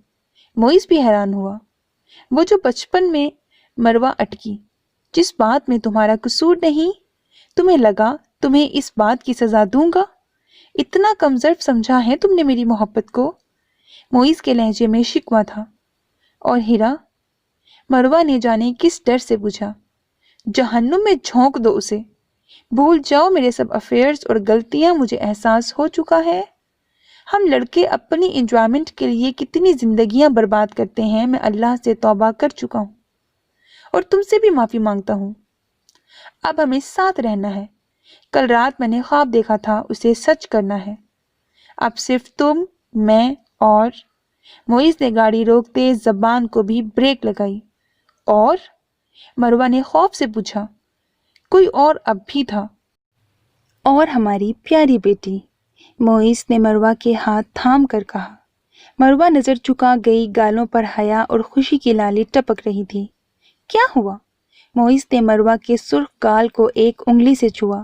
موئس بھی حیران ہوا۔ وہ جو بچپن میں مروہ اٹکی، جس بات میں تمہارا قصور نہیں، تمہیں لگا تمہیں اس بات کی سزا دوں گا؟ اتنا کم ظرف سمجھا ہے تم نے میری محبت کو؟ موئس کے لہجے میں شکوہ تھا۔ اور ہیرا؟ مروہ نے جانے کس ڈر سے پوچھا۔ جہنم میں جھونک دو اسے، بھول جاؤ میرے سب افیئرز اور غلطیاں، مجھے احساس ہو چکا ہے۔ ہم لڑکے اپنی انجوائمنٹ کے لیے کتنی زندگیاں برباد کرتے ہیں، میں اللہ سے توبہ کر چکا ہوں اور تم سے بھی معافی مانگتا ہوں۔ اب ہمیں ساتھ رہنا ہے۔ کل رات میں نے خواب دیکھا تھا، اسے سچ کرنا ہے۔ اب صرف تم، میں اور… موئس نے گاڑی روکتے زبان کو بھی بریک لگائی۔ اور؟ مروہ نے خوف سے پوچھا۔ کوئی اور اب بھی تھا۔ اور ہماری پیاری بیٹی، موئس نے مروہ کے ہاتھ تھام کر کہا۔ مروہ نظر چکا گئی، گالوں پر حیا اور خوشی کی لالی ٹپک رہی تھی۔ کیا ہوا؟ موئس نے مروہ کے سرخ گال کو ایک انگلی سے چھوا۔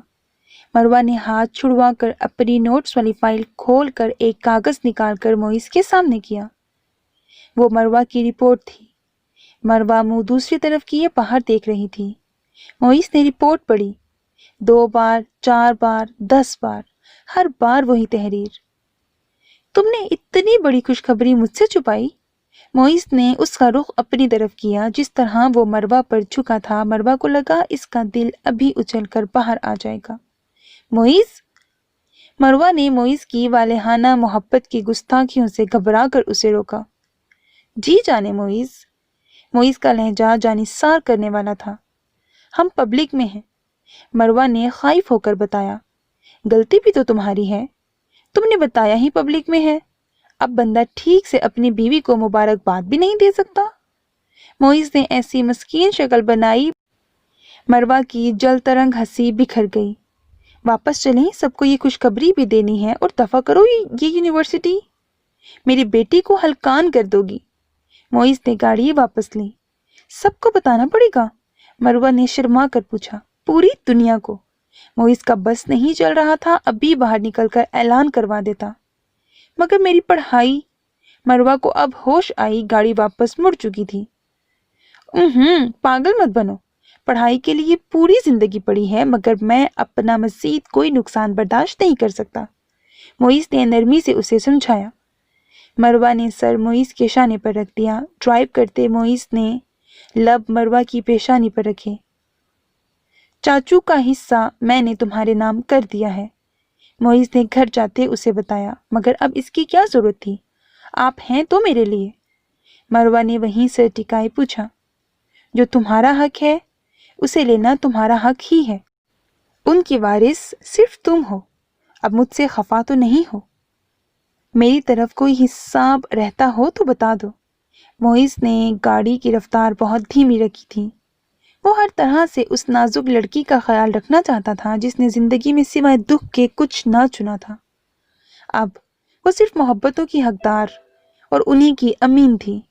مروہ نے ہاتھ چھڑوا کر اپنی نوٹس والی فائل کھول کر ایک کاغذ نکال کر موئس کے سامنے کیا۔ وہ مروہ کی رپورٹ تھی۔ مروہ منہ دوسری طرف کیے باہر دیکھ رہی تھی۔ موئس نے رپورٹ پڑھی، 2 بار، 4 بار، 10 بار، ہر بار وہی تحریر۔ تم نے اتنی بڑی خوشخبری مجھ سے چھپائی؟ موئس نے اس کا رخ اپنی طرف کیا جس طرح وہ مروہ پر جھکا تھا۔ مروہ کو لگا اس کا دل ابھی اچھل کر باہر آ جائے گا۔ موئس؟ مروہ نے موئس کی والہانہ محبت کی گستاخیوں سے گھبرا کر اسے روکا۔ جی جانے موئس۔ موئس کا لہجہ جانثار کرنے والا تھا۔ ہم پبلک میں ہیں، مروہ نے خائف ہو کر بتایا۔ غلطی بھی تو تمہاری ہے، تم نے بتایا ہی پبلک میں ہے۔ اب بندہ ٹھیک سے اپنی بیوی کو مبارکباد بھی نہیں دے سکتا۔ موئس نے ایسی مسکین شکل بنائی، مروہ کی جل ترنگ ہنسی بکھر گئی۔ واپس چلیں، سب کو یہ خوشخبری بھی دینی ہے، اور دفع کرو یہ یونیورسٹی، میری بیٹی کو ہلکان کر دو گی۔ موئس نے گاڑی واپس لی۔ سب کو بتانا پڑے گا؟ مروہ نے شرما کر پوچھا۔ پوری دنیا کو۔ موئس کا بس نہیں چل رہا تھا، ابھی باہر نکل کر اعلان کروا دیتا۔ مگر میری پڑھائی؟ مروہ کو اب ہوش آئی، گاڑی واپس مڑ چکی تھی۔ پاگل مت بنو، پڑھائی کے لیے پوری زندگی پڑی ہے، مگر میں اپنا مزید کوئی نقصان برداشت نہیں کر سکتا۔ موئس نے نرمی سے اسے سمجھایا۔ مروہ نے سر موئس کے شانے پر رکھ دیا۔ ڈرائیو کرتے موئس نے لب مروہ کی پیشانی پر رکھے۔ چاچو کا حصہ میں نے تمہارے نام کر دیا ہے، موئس نے گھر جاتے اسے بتایا۔ مگر اب اس کی کیا ضرورت تھی؟ آپ ہیں تو میرے لیے۔ مروہ نے وہیں سر ٹکائے پوچھا۔ جو تمہارا حق ہے اسے لینا تمہارا حق ہی ہے۔ ان کی وارث صرف تم ہو۔ اب مجھ سے خفا تو نہیں ہو؟ میری طرف کوئی حساب رہتا ہو تو بتا دو۔ موئس نے گاڑی کی رفتار بہت دھیمی رکھی تھی۔ وہ ہر طرح سے اس نازک لڑکی کا خیال رکھنا چاہتا تھا جس نے زندگی میں سوائے دکھ کے کچھ نہ چنا تھا۔ اب وہ صرف محبتوں کی حقدار اور انہی کی امین تھی۔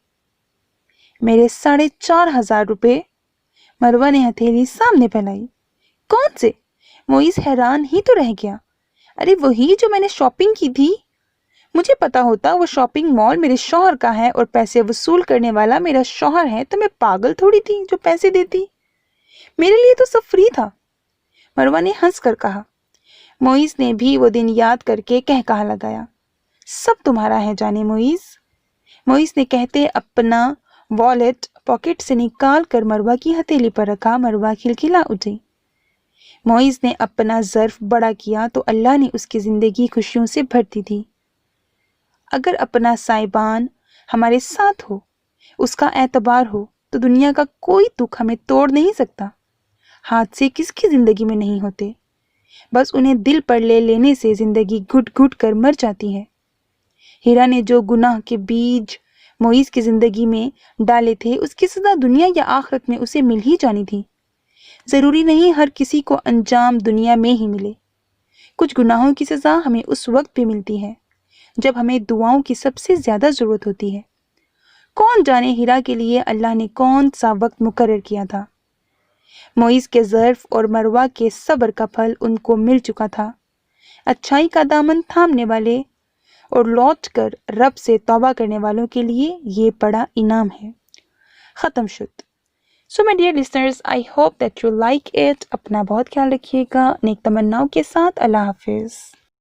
میرے 4,500 روپے، مروہ نے ہتھیلی سامنے پھیلائی۔ کون سے؟ معیز حیران ہی تو رہ گیا۔ ارے وہی جو میں نے شاپنگ کی تھی۔ مجھے پتا ہوتا وہ شاپنگ مال میرے شوہر کا ہے اور پیسے وصول کرنے والا میرا شوہر ہے تو میں پاگل تھوڑی تھی جو پیسے دیتی۔ میرے لیے تو سب فری تھا، مروہ نے ہنس کر کہا۔ معیز نے بھی وہ دن یاد کر کے کہا لگایا، سب تمہارا ہے جانے معیز۔ معیز نے کہتے اپنا والیٹ پاکٹ سے نکال کر مروہ کی ہتھیلی پر رکھا۔ مروہ کھلکھلا اٹھی۔ معیز نے اپنا ظرف بڑا کیا تو اللہ نے اس کی زندگی خوشیوں سے بھرتی تھی۔ اگر اپنا سائبان ہمارے ساتھ ہو، اس کا اعتبار ہو، تو دنیا کا کوئی دکھ ہمیں توڑ نہیں سکتا۔ حادثے کس کی زندگی میں نہیں ہوتے، بس انہیں دل پر لے لینے سے زندگی گھٹ گھٹ کر مر جاتی ہے۔ ہیرا نے جو گناہ کے بیج معیز کی زندگی میں ڈالے تھے، اس کی سزا دنیا یا آخرت میں اسے مل ہی جانی تھی۔ ضروری نہیں ہر کسی کو انجام دنیا میں ہی ملے۔ کچھ گناہوں کی سزا ہمیں اس وقت بھی ملتی ہے جب ہمیں دعاؤں کی سب سے زیادہ ضرورت ہوتی ہے۔ کون جانے ہیرا کے لیے اللہ نے کون سا وقت مقرر کیا تھا۔ معیز کے ظرف اور مروہ کے صبر کا پھل ان کو مل چکا تھا۔ اچھائی کا دامن تھامنے والے اور لوٹ کر رب سے توبہ کرنے والوں کے لیے یہ بڑا انعام ہے۔ ختم شد۔ So my dear listeners, I hope that you like it. اپنا بہت خیال رکھیے گا، نیک تمناؤں کے ساتھ۔ اللہ حافظ۔